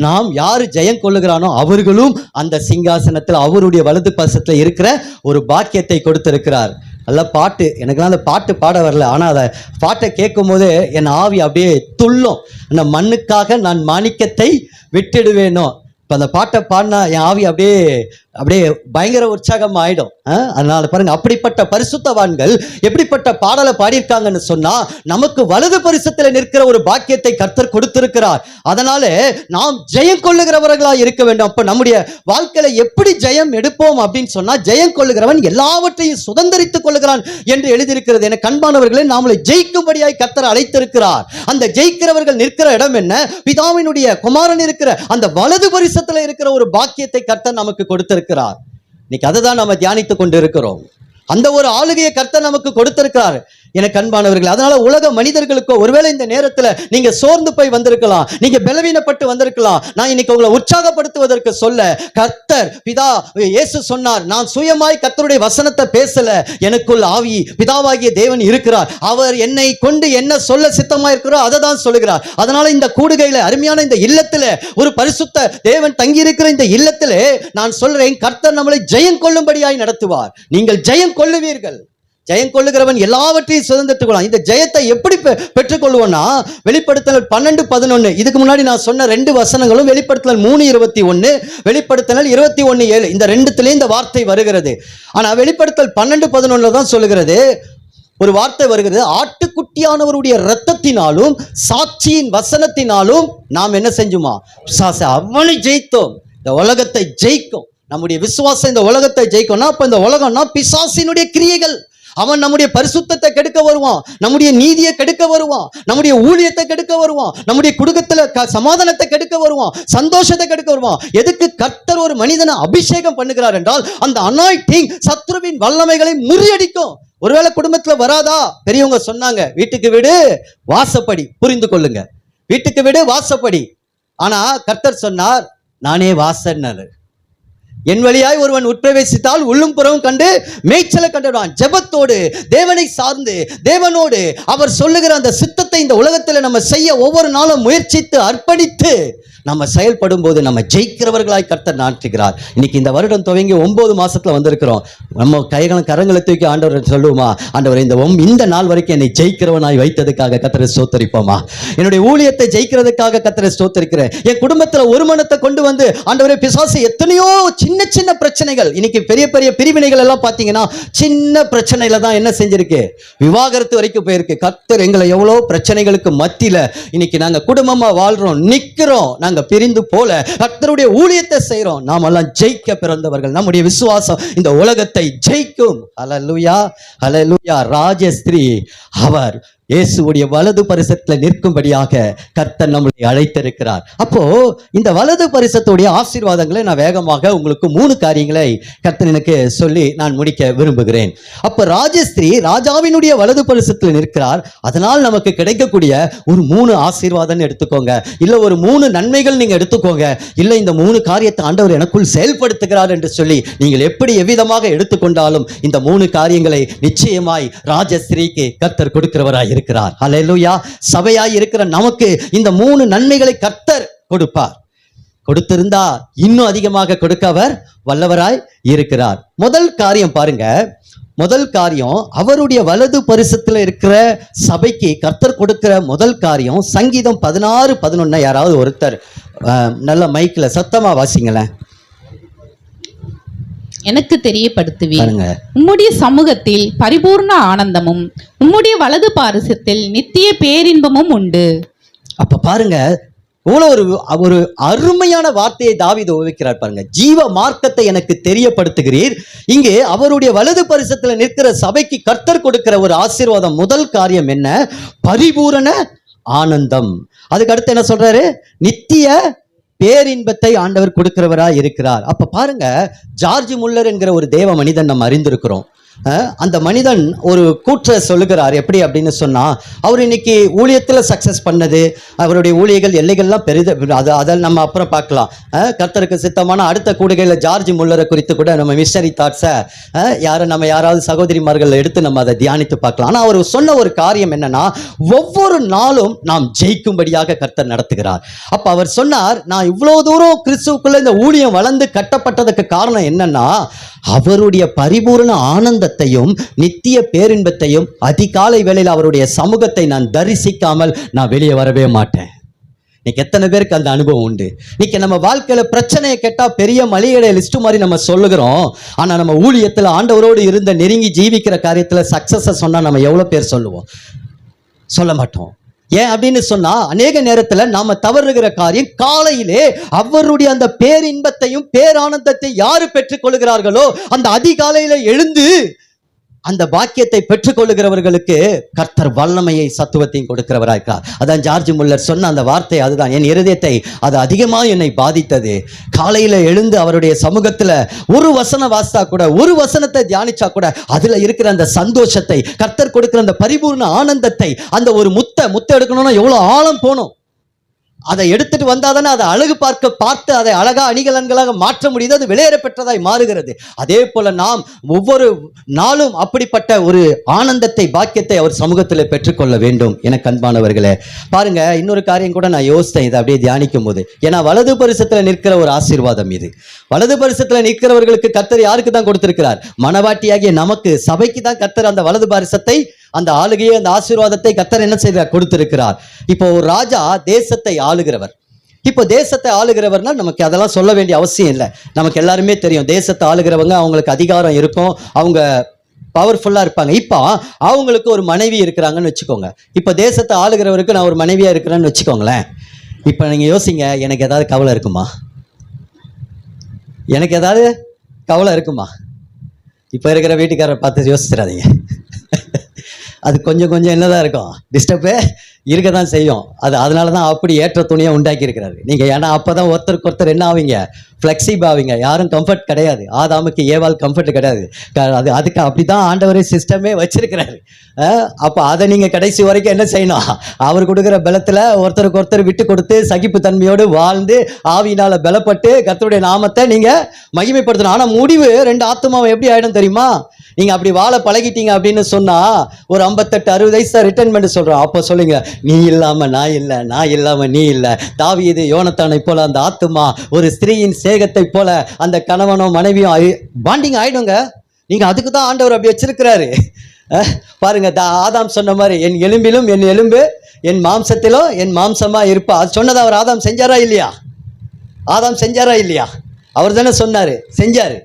நாம் யாரு ஜெயம் கொள்ளுகிறானோ அவர்களும் அந்த சிங்காசனத்தில் அவருடைய வலது பரிசத்துல இருக்கிற ஒரு பாக்கியத்தை கொடுத்திருக்கிறார். நல்ல பாட்டு, எனக்குலாம் அந்த பாட்டு பாட வரல, ஆனால் அதை பாட்டை கேட்கும் போது என் ஆவி அப்படியே துள்ளும். அந்த மண்ணுக்காக நான் மாணிக்கத்தை விட்டுடுவேனோ. இப்போ அந்த பாட்டை பாடினா என் ஆவி அப்படியே பயங்கர உற்சாகம் ஆயிடும். அதனால பாருங்க, அப்படிப்பட்ட பரிசுத்தவான்கள் எப்படிப்பட்ட பாடலை பாடியிருக்காங்கன்னு சொன்னா, நமக்கு வலது பரிசத்தில் நிற்கிற ஒரு பாக்கியத்தை கர்த்தர் கொடுத்திருக்கிறார். அதனால நாம் ஜெயம் கொள்ளுகிறவர்களா இருக்க வேண்டும். அப்ப நம்முடைய வாழ்க்கையில எப்படி ஜெயம் எடுப்போம் அப்படின்னு சொன்னா, ஜெயம் கொள்ளுகிறவன் எல்லாவற்றையும் சுதந்திரித்துக் கொள்ளுகிறான் என்று எழுதியிருக்கிறது. என கண்பானவர்களே, நாமளை ஜெயிக்கும்படியாய் கர்த்தர் அழைத்திருக்கிறார். அந்த ஜெயிக்கிறவர்கள் நிற்கிற இடம் என்ன? பிதாவினுடைய குமாரன் இருக்கிற அந்த வலது பரிசத்தில் இருக்கிற ஒரு பாக்கியத்தை கர்த்தர் நமக்கு கொடுத்திருக்கிறார். இன்னைக்கு அதை தான் நம்ம தியானித்துக் கொண்டு இருக்கிறோம். அந்த ஒரு ஆளுகையை கர்த்தர் நமக்கு கொடுத்திருக்கிறார். எனக்கு அன்பானவர்கள், அதனால உலக மனிதர்களுக்கோ ஒருவேளை இந்த நேரத்தில் நீங்க சோர்ந்து போய் வந்திருக்கலாம், நீங்க பலவீனப்பட்டு வந்திருக்கலாம். நான் இன்னைக்கு உங்களை உற்சாகப்படுத்துவதற்கு சொல்ல, கர்த்தர் பிதா இயேசு சொன்னார், நான் சுயமாய் கர்த்தருடைய வசனத்தை பேசல, எனக்குள் ஆவி பிதாவாகிய தேவன் இருக்கிறார். அவர் என்னை கொண்டு என்ன சொல்ல சித்தமா இருக்கிறார் அதை தான் சொல்லுகிறார். அதனால இந்த கூடுகையில, அருமையான இந்த இல்லத்துல, ஒரு பரிசுத்த தேவன் தங்கி இருக்கிற இந்த இல்லத்திலே நான் சொல்றேன், கர்த்தர் நம்மளை ஜெயம் கொள்ளும்படியாய் நடத்துவார். நீங்கள் ஜெயம் கொள்ளுவீர்கள். ஜெயம் கொள்ளுகிறவன் எல்லாவற்றையும் சுதந்திரத்துக் கொள்ளலாம். இந்த ஜெயத்தை எப்படி பெற்றுக்கொள்வோம்னா, வெளிப்படுத்தல் 12:11, இதுக்கு முன்னாடி நான் சொன்ன 2 வசனங்களும் வெளிப்படுத்தல் 3:21, வெளிப்படுத்தல் 21:7, இந்த ரெண்டுத்திலே இந்த வார்த்தை வருகிறது. ஆனா வெளிப்படுத்தல் 12:11 தான் சொல்லுகிறது, ஒரு வார்த்தை வருகிறது, ஆட்டுக்குட்டியானவருடைய இரத்தத்தினாலும் சாட்சியின் வசனத்தினாலும் நாம் என்ன செஞ்சுமா? அவனை ஜெயித்தோம். இந்த உலகத்தை ஜெயிக்கும். நம்முடைய விசுவாசம் இந்த உலகத்தை ஜெயிக்கும்னா, அப்ப இந்த உலகம்னா பிசாசினுடைய கிரியைகள். அவன் நம்முடைய பரிசுத்தத்தை கெடுக்க வருவான், நம்முடைய நீதியை கெடுக்க வருவான், நம்முடைய ஊழியத்தை கெடுக்க வருவான், நம்முடைய குடும்பத்துல சமாதானத்தை கெடுக்க வருவான், சந்தோஷத்தை கெடுக்க வருவான். எதுக்கு கர்த்தர் ஒரு மனிதனை அபிஷேகம் பண்ணுகிறார் என்றால், அந்த அனாயிண்டிங் சத்ருவின் வல்லமைகளை முறியடிக்கும். ஒருவேளை குடும்பத்துல வராதா? பெரியவங்க சொன்னாங்க, வீட்டுக்கு வீடு வாசப்படி. புரிந்து கொள்ளுங்க, வீட்டுக்கு வீடு வாசப்படி. ஆனா கர்த்தர் சொன்னார், நானே வாசன்னாரு. என் வழியாய் ஒருவன் உட்பிரவேசித்தால் உள்ளும் புறவும் கண்டு மேய்ச்சலை கண்டுடுவான். ஜெபத்தோடு, தேவனை சார்ந்து, தேவனோடு அவர் சொல்லுகிற அந்த சித்தத்தை இந்த உலகத்தில் நம்ம செய்ய ஒவ்வொரு நாளும் முயற்சித்து அர்ப்பணித்து நம்ம செயல்படும் போது நம்ம ஜெயிக்கிறவர்களாய் கர்த்தர் நாட்டுகிறார். இன்னைக்கு இந்த வருடம் துவங்கி 9 மாசத்துல வந்திருக்கிறோம். நம்ம கரங்களை தூக்கி ஆண்டவர் சொல்லுவோமா, ஆண்டவர் இந்த நாள் வரைக்கும் என்னை ஜெயிக்கிறவனாய் வைத்ததுக்காக கர்த்தரை ஸ்தோத்திரிப்போமா? என்னுடைய ஊழியத்தை ஜெயிக்கிறதுக்காக கர்த்தரை ஸ்தோத்திரிக்கிறேன். என் குடும்பத்துல ஒரு மனத்தை கொண்டு வந்து, ஆண்டவரே, பிசாசு எத்தனையோ சின்ன சின்ன பிரச்சனைகள், இன்னைக்கு பெரிய பெரிய பிரிவினைகள் எல்லாம் பாத்தீங்கன்னா சின்ன பிரச்சனையில தான் என்ன செஞ்சிருக்கு, விவாகரத்து வரைக்கும் போயிருக்கு. கர்த்தர் எங்களை எவ்வளவு பிரச்சனைகளுக்கு மத்தியில இன்னைக்கு நாங்க குடும்பமா வாழ்றோம், நிக்கிறோம். நாங்க பிரிந்து போல கர்த்தருடைய ஊழியத்தை செய்றோம். நாம் எல்லாம் ஜெயிக்க பிறந்தவர்கள். நம்முடைய விசுவாசம் இந்த உலகத்தை ஜெயிக்கும். ஹல்லேலூயா, ஹல்லேலூயா. ராஜஸ்திரீ அவர் இயேசுவுடைய வலது பரிசத்தில் நிற்கும்படியாக கர்த்தர் நம்மளை அழைத்திருக்கிறார். அப்போ இந்த வலது பரிசத்துடைய ஆசீர்வாதங்களை நான் வேகமாக உங்களுக்கு 3 காரியங்களை கர்த்தர் எனக்கு சொல்லி நான் முடிக்க விரும்புகிறேன். அப்போ ராஜஸ்திரீ ராஜாவினுடைய வலது பரிசத்தில் நிற்கிறார். அதனால் நமக்கு கிடைக்கக்கூடிய ஒரு 3 ஆசீர்வாதம் எடுத்துக்கோங்க, இல்ல ஒரு 3 நன்மைகள் நீங்க எடுத்துக்கோங்க, இல்ல இந்த 3 காரியத்தை ஆண்டவர் எனக்குள் செயல்படுத்துகிறார் என்று சொல்லி நீங்கள் எப்படி எவ்விதமாக எடுத்துக்கொண்டாலும் இந்த 3 காரியங்களை நிச்சயமாய் ராஜஸ்திரீக்கு கர்த்தர் கொடுக்கிறவராய் இருக்கிறார். ஹல்லேலூயா. சபையாய் இருக்கிற நமக்கு இந்த 3 நன்மைகளை கர்த்தர் கொடுப்பார். கொடுத்திருந்தா இன்னும் அதிகமாக கொடுக்க அவர் வல்லவராய் இருக்கிறார். முதல் காரியம் பாருங்க, முதல் காரியம், அவருடைய வலது பரிசத்துல இருக்கிற சபைக்கு கர்த்தர் கொடுக்கிற முதல் காரியம், சங்கீதம் 16:11 யாராவது ஒருத்தர் நல்ல மைக்ல சத்தமா வாசிங்களேன். எனக்கு தெரியப்படுத்துவீர். உம்முடைய சமூகத்தில் பரிபூர்ண ஆனந்தமும் உம்முடைய வலது பாரிசத்தில் நித்திய பேரின்பமும் உண்டு. அப்ப பாருங்க, இவ்வளவு ஒரு அருமையான வார்த்தையை தாவீது உபயோகிக்கிறார் பாருங்க. ஜீவ மார்க்கத்தை எனக்கு தெரியப்படுத்துகிறீர். இங்கே அவருடைய வலது பரிசத்துல நிற்கிற சபைக்கு கர்த்தர் கொடுக்கிற ஒரு ஆசீர்வாதம். முதல் காரியம் என்ன? பரிபூரண ஆனந்தம். அதுக்கு அடுத்து என்ன சொல்றாரு? நித்திய பேரின்பத்தை ஆண்டவர் கொடுக்கிறவரா இருக்கிறார். அப்ப பாருங்க, ஜார்ஜ் முல்லர் என்கிற ஒரு தேவ மனிதன் நம்ம அறிந்திருக்கிறோம். அந்த மனிதன் ஒரு கூற்றை சொல்லுகிறார். எப்படி அப்படின்னு சொன்னா, அவர் இன்னைக்கு ஊழியத்துல சக்சஸ் பண்ணது, அவருடைய ஊழியர்கள் எல்லைகள்லாம் பெரிது, அதை நம்ம அப்புறம் பார்க்கலாம். கர்த்தருக்கு சித்தமான அடுத்த கூடுகையில் ஜார்ஜ் முல்லரை குறித்து கூட நம்ம மிஷனரி தாட்ஸை யாராவது சகோதரிமார்கள் எடுத்து நம்ம அதை தியானித்து பார்க்கலாம். ஆனால் அவர் சொன்ன ஒரு காரியம் என்னன்னா, ஒவ்வொரு நாளும் நாம் ஜெயிக்கும்படியாக கர்த்தர் நடத்துகிறார். அப்ப அவர் சொன்னார், நான் இவ்வளவு தூரம் கிறிஸ்துவுக்குள்ள இந்த ஊழியம் வளர்ந்து கட்டப்பட்டதுக்கு காரணம் என்னன்னா, அவருடைய பரிபூர்ண ஆனந்தத்தையும் நித்திய பேரின்பத்தையும் அதிகாலை வேளையில் அவருடைய சமூகத்தை நான் தரிசிக்காமல் நான் வெளியே வரவே மாட்டேன். இன்னைக்கு எத்தனை பேருக்கு அந்த அனுபவம் உண்டு? இன்னைக்கு நம்ம வாழ்க்கையில பிரச்சனையை கேட்டா பெரிய மளிகை லிஸ்ட் மாதிரி நம்ம சொல்லுகிறோம். ஆனா நம்ம ஊழியத்துல ஆண்டவரோடு இருந்த நெருங்கி ஜீவிக்கிற காரியத்துல சக்சஸ் சொன்னா நம்ம எவ்வளவு பேர் சொல்லுவோம்? சொல்ல மாட்டோம். ஏன் அப்படின்னு சொன்னா, அநேக நேரத்துல நாம தவறுகிற காரியம், காலையிலே அவருடைய அந்த பேரின்பத்தையும் பேரானந்தத்தை யாரு பெற்றுக் கொள்கிறார்களோ அந்த அதிகாலையில எழுந்து அந்த பாக்கியத்தை பெற்றுக்கொள்ளுகிறவர்களுக்கு கர்த்தர் வல்லமையை சத்துவத்தையும் கொடுக்கிறவராயிருக்கார். அதான் ஜார்ஜ் முல்லர் சொன்ன அந்த வார்த்தை. அதுதான் என் இருதயத்தை அது அதிகமாக என்னை பாதித்தது. காலையில எழுந்து அவருடைய சமூகத்துல ஒரு வசனம் வாசித்தா கூட, ஒரு வசனத்தை தியானிச்சா கூட அதுல இருக்கிற அந்த சந்தோஷத்தை, கர்த்தர் கொடுக்கிற அந்த பரிபூர்ண ஆனந்தத்தை, அந்த ஒரு முத்தை எடுக்கணும்னா எவ்வளவு ஆழம் போகணும். அதை எடுத்துட்டு வந்தாதானே அதை அழகு பார்த்து அதை அழகா அணிகலன்களாக மாற்ற முடியுது, அது வெளியேற பெற்றதாய் மாறுகிறது. அதே போல நாம் ஒவ்வொரு நாளும் அப்படிப்பட்ட ஒரு ஆனந்தத்தை, பாக்கியத்தை அவர் சமூகத்தில் பெற்றுக்கொள்ள வேண்டும். எனக்கு அன்பானவர்களே, பாருங்க, இன்னொரு காரியம் கூட நான் யோசித்தேன் இதை அப்படியே தியானிக்கும் போது. ஏன்னா வலது பரிசத்தில் நிற்கிற ஒரு ஆசீர்வாதம் இது. வலது பரிசத்தில் நிற்கிறவர்களுக்கு கர்த்தர் யாருக்கு தான் கொடுத்திருக்கிறார்? மனவாட்டியாகிய நமக்கு, சபைக்கு தான் கர்த்தர் அந்த வலது பரிசத்தை, அந்த ஆளுகையை, அந்த ஆசீர்வாதத்தை கர்த்தர் என்ன செய்கிறார்? கொடுத்திருக்கிறார். இப்போ ஒரு ராஜா தேசத்தை ஆளுகிறவர். இப்போ தேசத்தை ஆளுகிறவர்னா நமக்கு அதெல்லாம் சொல்ல வேண்டிய அவசியம் இல்லை. நமக்கு எல்லாருமே தெரியும், தேசத்தை ஆளுகிறவங்க அவங்களுக்கு அதிகாரம் இருக்கும், அவங்க பவர்ஃபுல்லா இருப்பாங்க. இப்போ அவங்களுக்கு ஒரு மனைவி இருக்கிறாங்கன்னு வச்சுக்கோங்க. இப்போ தேசத்தை ஆளுகிறவருக்கு நான் ஒரு மனைவியா இருக்கிறேன்னு வச்சுக்கோங்களேன். இப்போ நீங்க யோசிங்க, எனக்கு ஏதாவது கவலை இருக்குமா? எனக்கு ஏதாவது கவலை இருக்குமா? இப்போ இருக்கிற வீட்டுக்காரரை பார்த்து யோசிச்சிடாதீங்க. அது கொஞ்சம் என்னதான் இருக்கும், டிஸ்டர்பே இருக்க தான் செய்யும். அதனால தான் அப்படி ஏற்ற துணியை உண்டாக்கி இருக்கிறாரு நீங்க. ஏன்னா அப்பதான் ஒருத்தருக்கு ஒருத்தர் என்ன ஆவீங்க? ஃப்ளெக்சிபிள் ஆவீங்க. யாரும் கம்ஃபர்ட் கிடையாது. ஆதாமுக்கு ஏவாள் கம்ஃபர்ட் கிடையாது. அதுக்கு அப்படிதான் ஆண்டவரே சிஸ்டமே வச்சிருக்கிறாரு. அப்போ அதை நீங்க கடைசி வரைக்கும் என்ன செய்யணும்? அவர் கொடுக்குற பலத்துல ஒருத்தருக்கு ஒருத்தர் விட்டு கொடுத்து சகிப்பு தன்மையோடு வாழ்ந்து ஆவியினால பலப்பட்டு கர்த்தருடைய நாமத்தை நீங்க மகிமைப்படுத்தணும். ஆனா முடிவு ரெண்டு ஆத்துமாவை எப்படி ஆயிடும் தெரியுமா? நீங்க அப்படி வாழ பழகிட்டீங்க அப்படின்னு சொன்னா ஒரு 58-60 வயசு ரிட்டைர்மெண்ட் சொல்றோம். அப்போ சொல்லுங்க, நீ இல்லாம நான் இல்லை, நான் இல்லாம நீ இல்லை. தாவீது யோனத்தானை போல அந்த ஆத்துமா ஒரு ஸ்திரீயின் சேகத்தை போல அந்த கணவனும் மனைவியும் பாண்டிங் ஆயிடுங்க. நீங்க அதுக்கு தான் ஆண்டவர் அப்படி வச்சிருக்கிறாரு. பாருங்க, ஆதாம் சொன்ன மாதிரி, என் எலும்பிலும் என் எலும்பு என் மாம்சத்திலும் என் மாம்சமா இருப்பா. அது சொன்னதை அவர் ஆதாம் செஞ்சாரா இல்லையா? ஆதாம் செஞ்சாரா இல்லையா? அவர் தானே சொன்னாரு, செஞ்சாரு.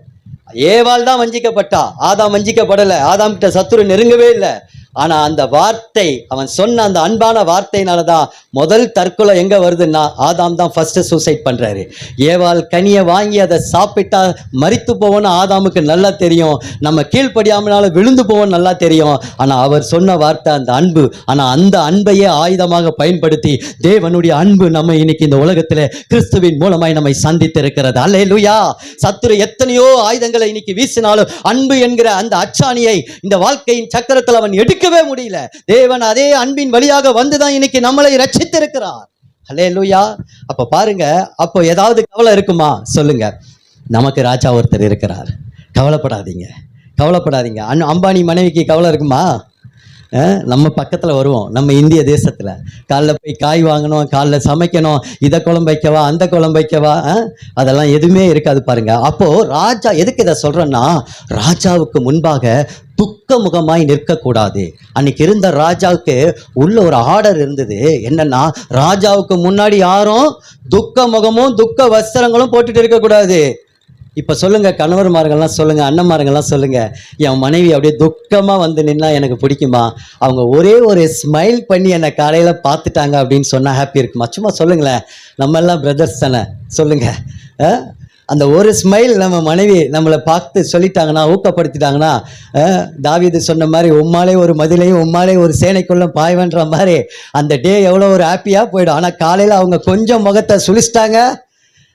ஏவாள் தான் வஞ்சிக்கப்பட்டா, ஆதாம் வஞ்சிக்கப்படலை. ஆதாம் கிட்ட சத்துரு நெருங்கவே இல்லை. ஆனா அந்த வார்த்தை, அவன் சொன்ன அந்த அன்பான வார்த்தையினாலதான் முதல் தற்கொலை எங்க வருதுன்னா, ஆதாம் தான் ஃபர்ஸ்ட் சூசைட் பண்றாரு. ஏவாள் கனியை வாங்கி அதை சாப்பிட்டா மரித்து போவோன்னு ஆதாமுக்கு நல்லா தெரியும். நம்ம கீழ்ப்படியாமனால விழுந்து போவோன்னு நல்லா தெரியும். ஆனா அவர் சொன்ன வார்த்தை அந்த அன்பு. ஆனா அந்த அன்பையே ஆயுதமாக பயன்படுத்தி தேவனுடைய அன்பு நம்ம இன்னைக்கு இந்த உலகத்துல கிறிஸ்துவின் மூலமாய் நம்மை சந்தித்து இருக்கிறது. அல்லேலூயா. சத்துரு எத்தனையோ ஆயுதங்களை இன்னைக்கு வீசினாலும் அன்பு என்கிற அந்த அச்சாணியை இந்த வாழ்க்கையின் சக்கரத்தில் அவன் எடுக்கவே முடியல. தேவன் அதே அன்பின் வழியாக வந்துதான் இன்னைக்கு நம்மளை ரட்சித்திருக்கிறார். அல்லேலூயா. அப்ப பாருங்க, அப்போ ஏதாவது கவலை இருக்குமா? சொல்லுங்க. நமக்கு ராஜா ஒருத்தர் இருக்கிறார். கவலைப்படாதீங்க, கவலைப்படாதீங்க. அம்பானி மனைவிக்கு கவலை இருக்குமா? நம்ம பக்கத்தில் வருவோம். நம்ம இந்திய தேசத்தில் காலைல போய் காய் வாங்கணும், காலைல சமைக்கணும், இதை குழம்பு வைக்கவா அந்த குழம்பு வைக்கவா, அதெல்லாம் எதுவுமே இருக்காது பாருங்க. அப்போ ராஜா, எதுக்கு இதை சொல்றேன்னா, ராஜாவுக்கு முன்பாக துக்க முகமாய் நிற்கக்கூடாது. அன்னைக்கு இருந்த ராஜாவுக்கு உள்ள ஒரு ஆர்டர் இருந்தது. என்னன்னா, ராஜாவுக்கு முன்னாடி யாரும் துக்க முகமும் துக்க வஸ்திரங்களும் போட்டுட்டு இருக்கக்கூடாது. இப்போ சொல்லுங்க, கணவர்மார்கள்லாம் சொல்லுங்க, அண்ணன்மார்கள்லாம் சொல்லுங்க, என் மனைவி அப்படியே துக்கமாக வந்து நின்னா எனக்கு பிடிக்குமா? அவங்க ஒரே ஒரு ஸ்மைல் பண்ணி என்னை காலையில் பார்த்துட்டாங்க அப்படின்னு சொன்னால் ஹாப்பி இருக்குமா? சும்மா சொல்லுங்களேன். நம்ம எல்லாம் பிரதர்ஸ் தானே, சொல்லுங்க. அந்த ஒரு ஸ்மைல் நம்ம மனைவி நம்மளை பார்த்து சொல்லிட்டாங்கன்னா, ஊக்கப்படுத்திட்டாங்கன்னா, தாவீது சொன்ன மாதிரி உம்மாலே ஒரு மதிலையும் உம்மாலே ஒரு சேனைக்குள்ள பாய்வன்ற மாதிரி அந்த டே எவ்வளோ ஒரு ஹாப்பியாக போயிடும். ஆனால் காலையில் அவங்க கொஞ்சம் முகத்தை சுழிச்சிட்டாங்க,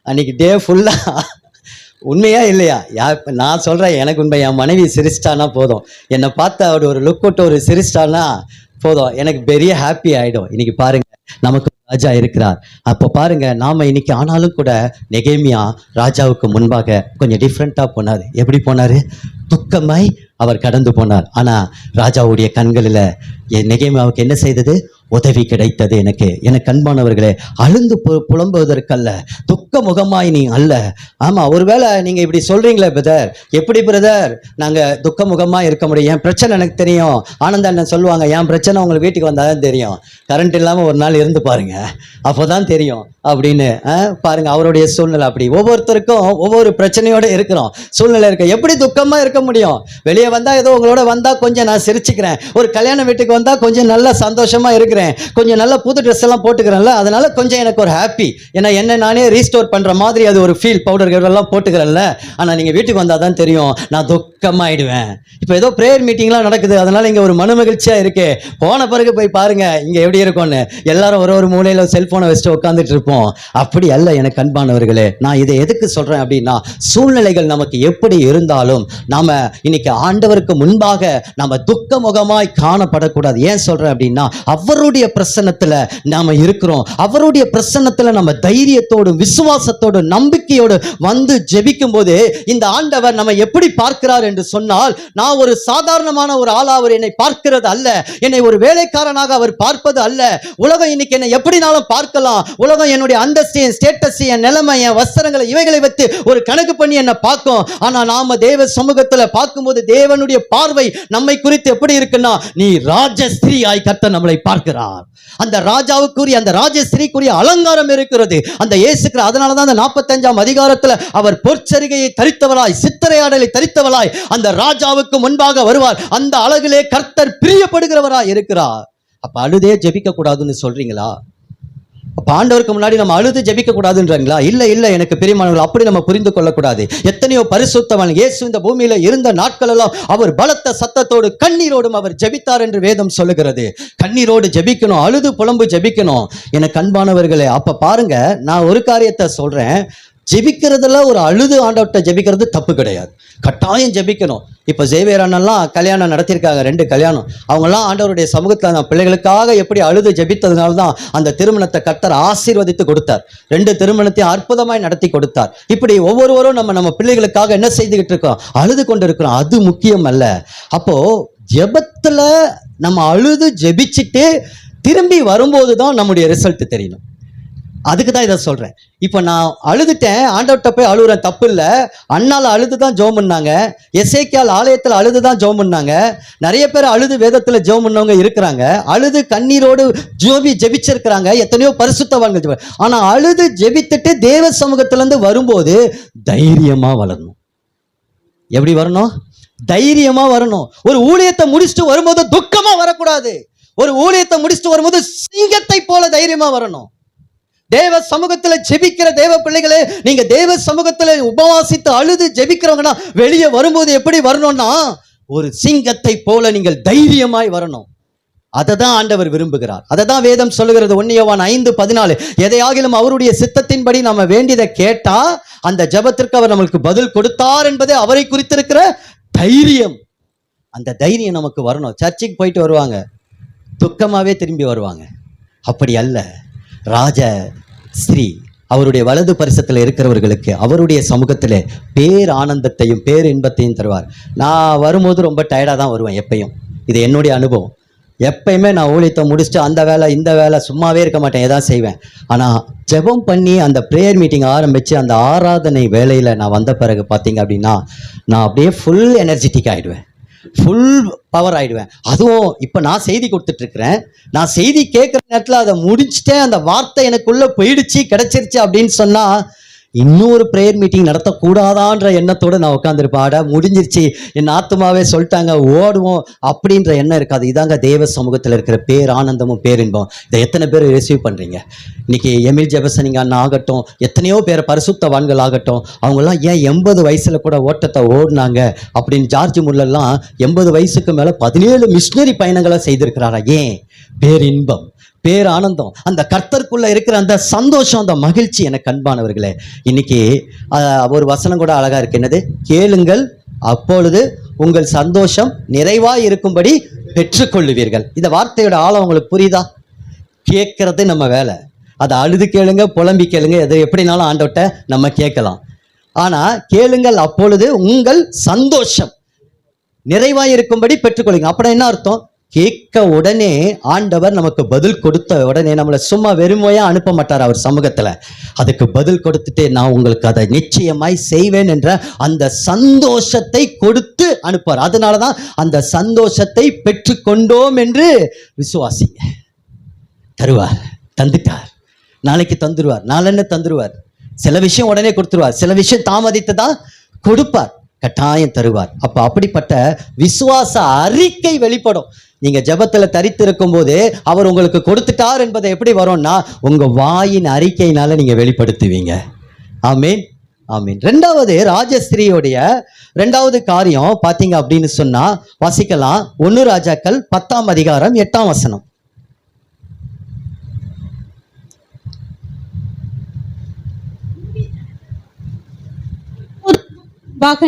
அன்னைக்கு டே ஃபுல்லாக உண்மையா இல்லையா? நான் சொல்றேன், எனக்கு உண்மை. என் மனைவி சிரிச்சிட்டானா போதும், என்னை பார்த்து அவரு ஒரு லுக் விட்டு ஒரு சிரிச்சிட்டானா போதும், எனக்கு பெரிய ஹாப்பி ஆயிடும். இன்னைக்கு பாருங்க, நமக்கு ராஜா இருக்கிறார். அப்போ பாருங்க, நாம இன்னைக்கு ஆனாலும் கூட நெகேமியா ராஜாவுக்கு முன்பாக கொஞ்சம் டிஃப்ரெண்டா போனாரு. எப்படி போனாரு? துக்கமாய் அவர் கடந்து போனார். ஆனா ராஜாவுடைய கண்களில் நெகேமியாவுக்கு என்ன செய்தது? உதவி கிடைத்தது. எனக்கு அன்பானவர்களே, அழுந்து புலம்புவதற்கல்ல, துக்க முகமாய் நீ அல்ல. ஆமா, ஒருவேளை நீங்க இப்படி சொல்றீங்களே பிரதர், எப்படி பிரதர் நாங்க துக்க முகமா இருக்க முடியும்? என் பிரச்சனை எனக்கு தெரியும். ஆனந்தா என்ன சொல்லுவாங்க, என் பிரச்சனை உங்களுக்கு வீட்டுக்கு வந்தாதான் தெரியும், கரண்ட் இல்லாம ஒரு நாள் இருந்து பாருங்க, அப்போதான் தெரியும் அப்படின்னு. பாருங்க, அவருடைய சூழ்நிலை அப்படி. ஒவ்வொருத்தருக்கும் ஒவ்வொரு பிரச்சனையோட இருக்கிறோம், சூழ்நிலை இருக்கு. எப்படி துக்கமா இருக்க முடியும்? வெளியே வந்தா ஏதோ உங்களோட வந்தா கொஞ்சம் நான் சிரிச்சுக்கிறேன், ஒரு கல்யாண வீட்டுக்கு வந்தா கொஞ்சம் நல்லா சந்தோஷமா இருக்கிறேன், கொஞ்சம் நல்ல புது ட்ரெஸ் எல்லாம் போட்டுக்கிறேன்ல, அதனால கொஞ்சம் எனக்கு ஒரு ஹாப்பி, ஏன்னா என்ன நானே ரீஸ்டோர் பண்ற மாதிரி அது ஒரு ஃபீல், பவுடர் எல்லாம் போட்டுக்கிறேன்ல. ஆனா நீங்க வீட்டுக்கு வந்தாதான் தெரியும், நான் துக்கமாயிடுவேன். இப்போ ஏதோ பிரேயர் மீட்டிங்லாம் நடக்குது, அதனால இங்க ஒரு மன மகிழ்ச்சியா இருக்கு. போன பிறகு போய் பாருங்க இங்க எப்படி இருக்கும்னு, எல்லாரும் ஒரு மூலையில செல்போனை வச்சுட்டு உட்காந்துட்டு இருப்போம். அப்படி அல்ல எனக்கு அன்பானவர்களே. நான் இதை எதுக்கு சொல்றேன் அப்படின்னா, சூழ்நிலைகள் நமக்கு எப்படி இருந்தாலும் நாம இன்னைக்கு ஆண்டவருக்கு முன்பாக நம்ம துக்க முகமாய் காணப்படக்கூடாது. ஏன் சொல்றேன் அப்படின்னா, அவருடைய பிரசன்னத்துல நாம இருக்கிறோம். அவருடைய பிரசன்னத்துல நம்ம தைரியத்தோடும் விசுவாசத்தோடும் நம்பிக்கையோடு வந்து ஜெபிக்கும் போது இந்த ஆண்டவர் நம்ம எப்படி பார்க்கிறார் என்று சொன்னால், நான் ஒரு சாதாரணமான ஒரு ஆளா அவர் என்னை பார்க்கிறது அல்ல, என்னை ஒரு வேலைக்காரனாக அவர் பார்ப்பது அல்ல. உலகம் இன்னைக்கு என்னை எப்படினாலும் பார்க்கலாம், உலகம் என்னுடைய அந்தஸ்து, என் ஸ்டேட்டஸ், என் நிலைமை, என் வஸ்திரங்களை, இவைகளை வைத்து ஒரு கணக்கு பண்ணி என்ன பார்க்கும். ஆனா நாம தேவ சமூகத்துல பார்க்கும்போது தேவனுடைய பார்வை நம்மை குறித்து எப்படி இருக்குன்னா, நீ ராஜஸ்திரீயாய் கர்த்தர் நம்மளை பார்க்கிறார். அந்த ராஜாவுக்குரிய, அந்த ராஜஸ்திரீக்குரிய அலங்காரம் இருக்கிறது அந்த இயேசுக்கு. அதனாலதான் அந்த 45ஆம் அதிகாரத்துல அவர் பொற்சரிகையை தரித்தவளாய், சித்திரையாடலை தரித்தவளாய் அந்த ராஜாவுக்கு முன்பாக வருவார். அந்த அழகிலே கர்த்தர் பிரியப்படுகிறவராய் இருக்கிறார். அப்ப அழுதே ஜெபிக்க கூடாதுன்னு சொல்றீங்களா? அப்ப ஆண்டவருக்கு முன்னாடி நம்ம அழுது ஜெபிக்க கூடாதுன்றீங்களா? இல்ல எனக்கு பிரியமானவர்கள், அப்படி நம்ம புரிந்து கொள்ளக்கூடாது. எத்தனையோ பரிசுத்தவான் இயேசு இந்த பூமியில இருந்த நாட்கள் எல்லாம் அவர் பலத்த சத்தத்தோடு கண்ணீரோடும் அவர் ஜெபித்தார் என்று வேதம் சொல்லுகிறது. கண்ணீரோடு ஜெபிக்கணும், அழுது புலம்பு ஜெபிக்கணும். எனக்கு அன்பானவர்களே, அப்ப பாருங்க, நான் ஒரு காரியத்தை சொல்றேன், ஜெபிக்கிறதுல ஒரு அழுது ஆண்டவர்கிட்ட ஜெபிக்கிறது தப்பு கிடையாது, கட்டாயம் ஜெபிக்கணும். இப்போ ஜேவியர் அண்ணெல்லாம் கல்யாணம் நடத்தியிருக்காங்க, 2 கல்யாணம். அவங்கெல்லாம் ஆண்டவருடைய சமூகத்தில் பிள்ளைகளுக்காக எப்படி அழுது ஜெபித்ததுனால தான் அந்த திருமணத்தை கர்த்தர் ஆசீர்வதித்து கொடுத்தார். 2 திருமணத்தையும் அற்புதமாய் நடத்தி கொடுத்தார். இப்படி ஒவ்வொருவரும் நம்ம பிள்ளைகளுக்காக என்ன செய்துகிட்டு இருக்கோம்? அழுது கொண்டு இருக்கிறோம். அது முக்கியம் அல்ல. அப்போ ஜெபத்துல நம்ம அழுது ஜெபிச்சுட்டு திரும்பி வரும்போது தான் நம்முடைய ரிசல்ட் தெரியணும். அதுக்கு தான் இதை சொல்றேன். இப்போ நான் அழுதுட்டேன், ஆண்டவர்கிட்ட போய் அழுகுறேன், தப்பு இல்லை. அண்ணால அழுதுதான் ஜெபம் பண்ணாங்க, எசேக்கியால் ஆலயத்தில் அழுதுதான் ஜெபம் பண்ணாங்க, நிறைய பேர் அழுது வேதத்தில் ஜெபம் பண்ணவங்க இருக்கிறாங்க, அழுது கண்ணீரோடு ஜெபிச்சிருக்கிறாங்க, எத்தனையோ பரிசுத்தவான்கள். ஆனா அழுது ஜெபித்துட்டு தேவ சமூகத்திலிருந்து வரும்போது தைரியமா வரணும். எப்படி வரணும்? தைரியமா வரணும். ஒரு ஊழியத்தை முடிச்சுட்டு வரும்போது துக்கமா வரக்கூடாது. ஒரு ஊழியத்தை முடிச்சுட்டு வரும்போது சிங்கத்தை போல தைரியமா வரணும். தேவ சமூகத்துல ஜெபிக்கிற தேவ பிள்ளைகளே, நீங்க தேவ சமூகத்துல உபவாசித்து அழுது ஜெபிக்கிறவங்கன்னா வெளியே வரும்போது எப்படி வரணும்னா, ஒரு சிங்கத்தை போல நீங்கள் தைரியமாய் வரணும். அதை தான் ஆண்டவர் விரும்புகிறார். அதை தான் வேதம் சொல்லுகிறது. 1 யோவான் 5:14, எதையாகிலும் அவருடைய சித்தத்தின்படி நம்ம வேண்டியதை கேட்டா அந்த ஜெபத்திற்கு அவர் நம்மளுக்கு பதில் கொடுத்தார் என்பதே அவரை குறித்திருக்கிற தைரியம். அந்த தைரியம் நமக்கு வரணும். சர்ச்சுக்கு போயிட்டு வருவாங்க, துக்கமாவே திரும்பி வருவாங்க. அப்படி அல்ல. ராஜ ஸ்ரீ அவருடைய வலது பரிசத்தில் இருக்கிறவர்களுக்கு அவருடைய சமூகத்தில் பேர் ஆனந்தத்தையும் பேர் இன்பத்தையும் தருவார். நான் வரும்போது ரொம்ப டயர்டாக தான் வருவேன் எப்பயும். இது என்னுடைய அனுபவம். எப்பயுமே நான் ஊழியத்தை முடிச்சுட்டு அந்த வேலை இந்த வேலை சும்மாவே இருக்க மாட்டேன், ஏதாவது செய்வேன். ஆனால் ஜெபம் பண்ணி அந்த ப்ரேயர் மீட்டிங் ஆரம்பித்து அந்த ஆராதனை வேலையில் நான் வந்த பிறகு பார்த்தீங்க அப்படின்னா, நான் அப்படியே ஃபுல் எனர்ஜெட்டிக் ஆகிடுவேன், ஃபுல் பவர் ஆயிடுவேன். அதுவும் இப்போ நான் செய்தி கொடுத்துட்டு இருக்கிறேன், நான் செய்தி கேட்குற நேரத்தில் அதை முடிச்சுட்டேன், அந்த வார்த்தை எனக்குள்ள போயிடுச்சு, கிடைச்சிருச்சு அப்படின்னு சொன்னா இன்னொரு ப்ரேயர் மீட்டிங் நடத்தக்கூடாதான்ற எண்ணத்தோடு நான் உட்காந்துருப்பேன். முடிஞ்சிருச்சு, என் ஆத்மாவே சொல்லிட்டாங்க, ஓடுவோம் அப்படின்ற எண்ணம் இருக்காது. இதாங்க தேவ சமூகத்தில் இருக்கிற பேர் ஆனந்தமும் பேரின்பம். இதை எத்தனை பேர் ரிசீவ் பண்ணுறீங்க? இன்னைக்கு எமில் ஜெபசனிங் அண்ணா ஆகட்டும், எத்தனையோ பேர் பரிசுத்தவான்கள் ஆகட்டும், அவங்கெல்லாம் ஏன் 80 வயசுல கூட ஓட்டத்தை ஓடினாங்க அப்படின்னு. ஜார்ஜ் முல்லெல்லாம் 80 வயசுக்கு மேலே 17 மிஷினரி பயணங்களை செய்திருக்கிறாரா? ஏன்? பேரின்பம். பேரானந்தம், அந்த கர்த்தருக்குள்ள இருக்கிற அந்த சந்தோஷம், அந்த மகிழ்ச்சி. எனக்கு அன்பானவர்களே, இன்னைக்கு ஒரு வசனம் கூட அழகா இருக்கு. என்னது? கேளுங்கள் அப்பொழுது உங்கள் சந்தோஷம் நிறைவாய் இருக்கும்படி பெற்றுக்கொள்ளுவீர்கள். இந்த வார்த்தையோட ஆழம் உங்களுக்கு புரியுதா? கேட்கறது நம்ம வேலை. அதை அழுது கேளுங்க, புலம்பி கேளுங்க, எது எப்படினாலும் ஆண்டவர்ட்ட நம்ம கேட்கலாம். ஆனா கேளுங்கள் அப்பொழுது உங்கள் சந்தோஷம் நிறைவாய் இருக்கும்படி பெற்றுக்கொள்ளுங்க. அப்புறம் என்ன அர்த்தம்? கேட்க உடனே ஆண்டவர் நமக்கு பதில் கொடுத்த உடனே நம்மளை சும்மா வெறுமையா அனுப்ப மாட்டார் அவர் சமூகத்துல. அதுக்கு பதில் கொடுத்துட்டு நான் உங்களுக்கு அதை நிச்சயமாய் செய்வேன் என்ற அந்த சந்தோஷத்தை கொடுத்து அனுப்பார். அதனாலதான் அந்த சந்தோஷத்தை பெற்றுக்கொண்டோம் என்று விசுவாசிங்க. தருவார், தந்துட்டார், நாளைக்கு தந்துருவார், நாளென்ன தந்துருவார். சில விஷயம் உடனே கொடுத்துருவார், சில விஷயம் தாமதித்துதான் கொடுப்பார், கட்டாயம் தருவார். அப்ப அப்படிப்பட்ட விசுவாச அறிக்கை வெளிப்படும். நீங்க ஜெபத்துல தரித்திருக்கும் போது அவர் உங்களுக்கு கொடுத்துட்டார் என்பதை எப்படி வரும்னா உங்க வாயின் அறிக்கையினால நீங்க வெளிப்படுத்துவீங்க. ஆமீன், ஆமீன். ரெண்டாவது, ராஜஸ்திரியோடைய ரெண்டாவது காரியம் பாத்தீங்க அப்படின்னு சொன்னா வாசிக்கலாம். 1 ராஜாக்கள் 10ஆம் அதிகாரம் 8ஆம் வசனம்.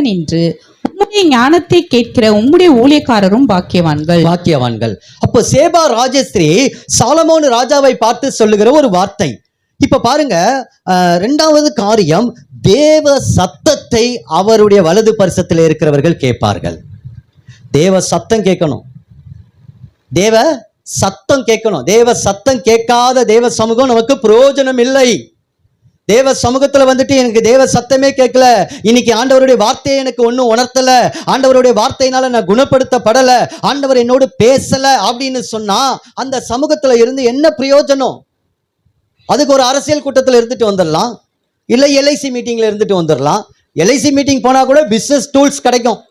நின்று உம்முடைய ஞானத்தை கேட்கிற உம்முடைய ஊழியக்காரரும் பாக்கியவான்கள். பாக்கியவான்கள். அப்போ சேபா ராஜஸ்திரி சாலமோன் ராஜாவை பார்த்து சொல்லுகிற ஒரு வார்த்தை. இப்ப பாருங்க, இரண்டாவது காரியம், தேவ சத்தத்தை அவருடைய வலது பரிசத்தில் இருக்கிறவர்கள் கேட்பார்கள். தேவ சத்தம் கேட்கணும், தேவ சத்தம் கேட்கணும். தேவ சத்தம் கேட்காத தேவ சமூகம் நமக்கு பிரயோஜனம் இல்லை. தேவ சமூகத்துல வந்துட்டு எனக்கு தேவ சத்தமே கேட்கல, இன்னைக்கு ஆண்டவருடைய வார்த்தையை எனக்கு ஒன்றும் உணர்த்தல, ஆண்டவருடைய வார்த்தையினால நான் குணப்படுத்தப்படல, ஆண்டவர் என்னோடு பேசல அப்படின்னு சொன்னா அந்த சமூகத்துல இருந்து என்ன பிரயோஜனம்? அதுக்கு ஒரு அரசியல் கூட்டத்தில் இருந்துட்டு வந்துடலாம், இல்லை எல்ஐசி மீட்டிங்ல இருந்துட்டு வந்துடலாம். எல்ஐசி மீட்டிங் போனா கூட பிசினஸ் டூல்ஸ் கிடைக்கும்,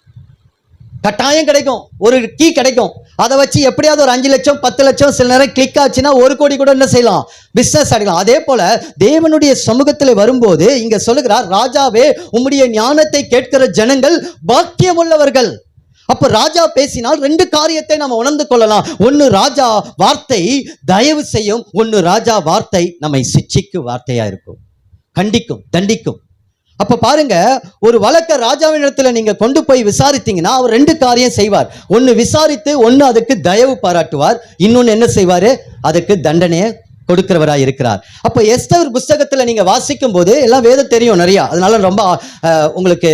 கட்டாயம் கிடைக்கும், ஒரு கீ கிடைக்கும். அதை வச்சு எப்படியாவது ஒரு 5 லட்சம் 10 லட்சம் சில நேரம் கிளிக் ஆச்சுன்னா 1 கோடி கூட என்ன செய்யலாம்? பிசினஸ் அடையலாம். அதே போல தேவனுடைய சமூகத்தில் வரும்போது இங்க சொல்லுகிறார், ராஜாவே உம்முடைய ஞானத்தை கேட்கிற ஜனங்கள் பாக்கியம் உள்ளவர்கள். அப்ப ராஜா பேசினால் 2 காரியத்தை நம்ம உணர்ந்து கொள்ளலாம். 1, ராஜா வார்த்தை தயவு செய்யும், 1 ராஜா வார்த்தை நம்மை சிட்சிக்கு வார்த்தையா இருக்கும், கண்டிக்கும், தண்டிக்கும். அப்ப பாருங்க, ஒரு வழக்க ராஜாவின் இடத்துல நீங்க கொண்டு போய் விசாரித்தீங்கன்னா அவர் 2 காரியம் செய்வார். 1 விசாரித்து, 1 அதுக்கு தயவு பாராட்டுவார், இன்னொன்னு என்ன செய்வாரு? அதுக்கு தண்டனையை கொடுக்கிறவராய் இருக்கிறார். அப்ப எஸ்தர் புஸ்தகத்துல நீங்க வாசிக்கும் போது எல்லாம் வேதம் தெரியும் நிறைய, அதனால ரொம்ப உங்களுக்கு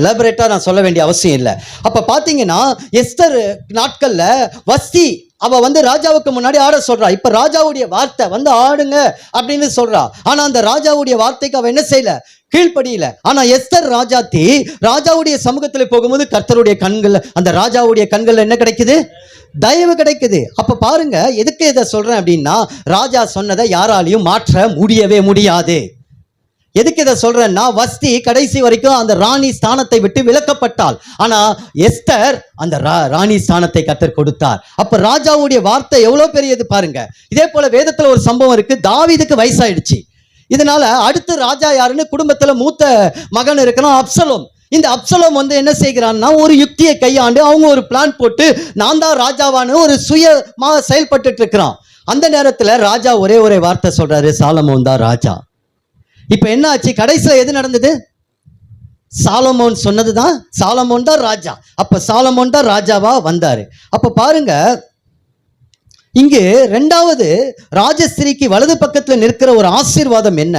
எலாபரேட்டா நான் சொல்ல வேண்டிய அவசியம் இல்லை. அப்ப பாத்தீங்கன்னா எஸ்தர் நாட்கள்ல வஸ்தி அவ ராஜாவுக்கு முன்னாடி ஆட சொல்றா. இப்ப ராஜாவுடைய வார்த்தை ஆடுங்க அப்படின்னு சொல்றா. ஆனா அந்த ராஜாவுடைய வார்த்தைக்கு அவ என்ன செய்யல? கீழ்ப்படியில. ஆனா எஸ்தர் ராஜாத்தி ராஜாவுடைய சமூகத்துல போகும்போது கர்த்தருடைய கண்கள், அந்த ராஜாவுடைய கண்கள் என்ன கிடைக்குது? தயவு கிடைக்குது. அப்ப பாருங்க, எதுக்கு இதை சொல்றேன் அப்படின்னா, ராஜா சொன்னதை யாராலையும் மாற்ற முடியவே முடியாது. எதுக்கு இதை சொல்றேன்னா, வஸ்தி கடைசி வரைக்கும் அந்த ராணி ஸ்தானத்தை விட்டு விலக்கப்பட்டாள். ஆனா எஸ்தர் அந்த ராணி ஸ்தானத்தை கர்த்தர் கொடுத்தார். அப்ப ராஜாவுடைய வார்த்தை எவ்வளவு பெரியது பாருங்க. இதே போல வேதத்துல ஒரு சம்பவம் இருக்கு. தாவீதுக்கு வயசாயிடுச்சு. இதனால அடுத்து ராஜா யாருன்னு குடும்பத்துல மூத்த மகன் இருக்கணும், அப்சலோம். இந்த அப்சலோம் என்ன செய்கிறான்னா, ஒரு யுக்தியை கையாண்டு அவங்க ஒரு பிளான் போட்டு நான் தான் ராஜாவான்னு ஒரு சுயமா செயல்பட்டு இருக்கிறான். அந்த நேரத்துல ராஜா ஒரே வார்த்தை சொல்றாரு, சாலமோன் தான் ராஜா. இப்ப என்ன ஆச்சு? கடைசியில எது நடந்தது? சாலமோன் சொன்னதுதான், சாலமோன் தான் ராஜா. அப்ப சாலமோன் தான் ராஜாவா வந்தாரு. அப்ப பாருங்க, இங்கு இரண்டாவது ராஜஸ்திரிக்கு வலது பக்கத்தில் நிற்கிற ஒரு ஆசீர்வாதம் என்ன?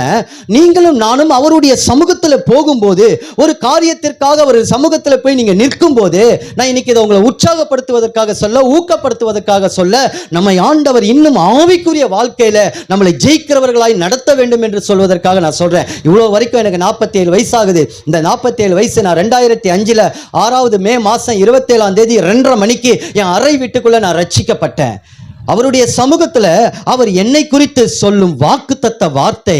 நீங்களும் நானும் அவருடைய சமூகத்துல போகும்போது, ஒரு காரியத்திற்காக ஒரு சமூகத்துல போய் நீங்க நிற்கும் போது, நான் இன்னைக்கு இதை உங்களை உற்சாகப்படுத்துவதற்காக சொல்ல, ஊக்கப்படுத்துவதற்காக சொல்ல, நம்மை ஆண்டவர் இன்னும் ஆவிக்குரிய வாழ்க்கையில நம்மளை ஜெயிக்கிறவர்களாய் நடத்த வேண்டும் என்று சொல்வதற்காக நான் சொல்றேன். இவ்வளவு வரைக்கும் எனக்கு 47 வயசாகுது. இந்த 47 வயசு நான் 2005 6வது மே மாசம் 27ஆம் தேதி 2:30 மணிக்கு என் அறை வீட்டுக்குள்ள நான் ரட்சிக்கப்பட்டேன். அவருடைய சமூகத்துல அவர் என்னை குறித்து சொல்லும் வாக்குத்தத்த வார்த்தை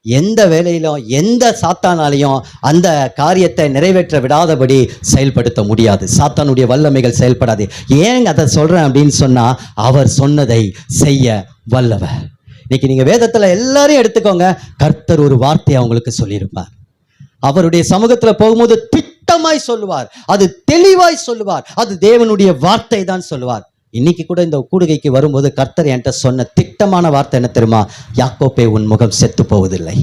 எந்த வேலையிலும் எந்த சாத்தானாலையும் அந்த காரியத்தை நிறைவேற்ற விடாதபடி செயல்படுத்த முடியாது. சாத்தானுடைய வல்லமைகள் செயல்படாது. ஏன் அதை சொல்றேன் அப்படின்னு சொன்னா, அவர் சொன்னதை செய்ய வல்லவர். இன்னைக்கு நீங்க வேதத்துல எல்லாரையும் எடுத்துக்கோங்க, கர்த்தர் ஒரு வார்த்தையை அவங்களுக்கு சொல்லியிருப்பார். அவருடைய சமூகத்துல போகும்போது திட்டமாய் சொல்லுவார், அது தெளிவாய் சொல்லுவார், அது தேவனுடைய வார்த்தை தான் சொல்லுவார். இன்னைக்கு கூட இந்த கூடுகைக்கு வரும்போது கர்த்தர் என்கிட்ட சொன்ன திட்டமான வார்த்தை என்ன தெரியுமா? யாக்கோப்பே, உன் முகம் செத்து போவதில்லை.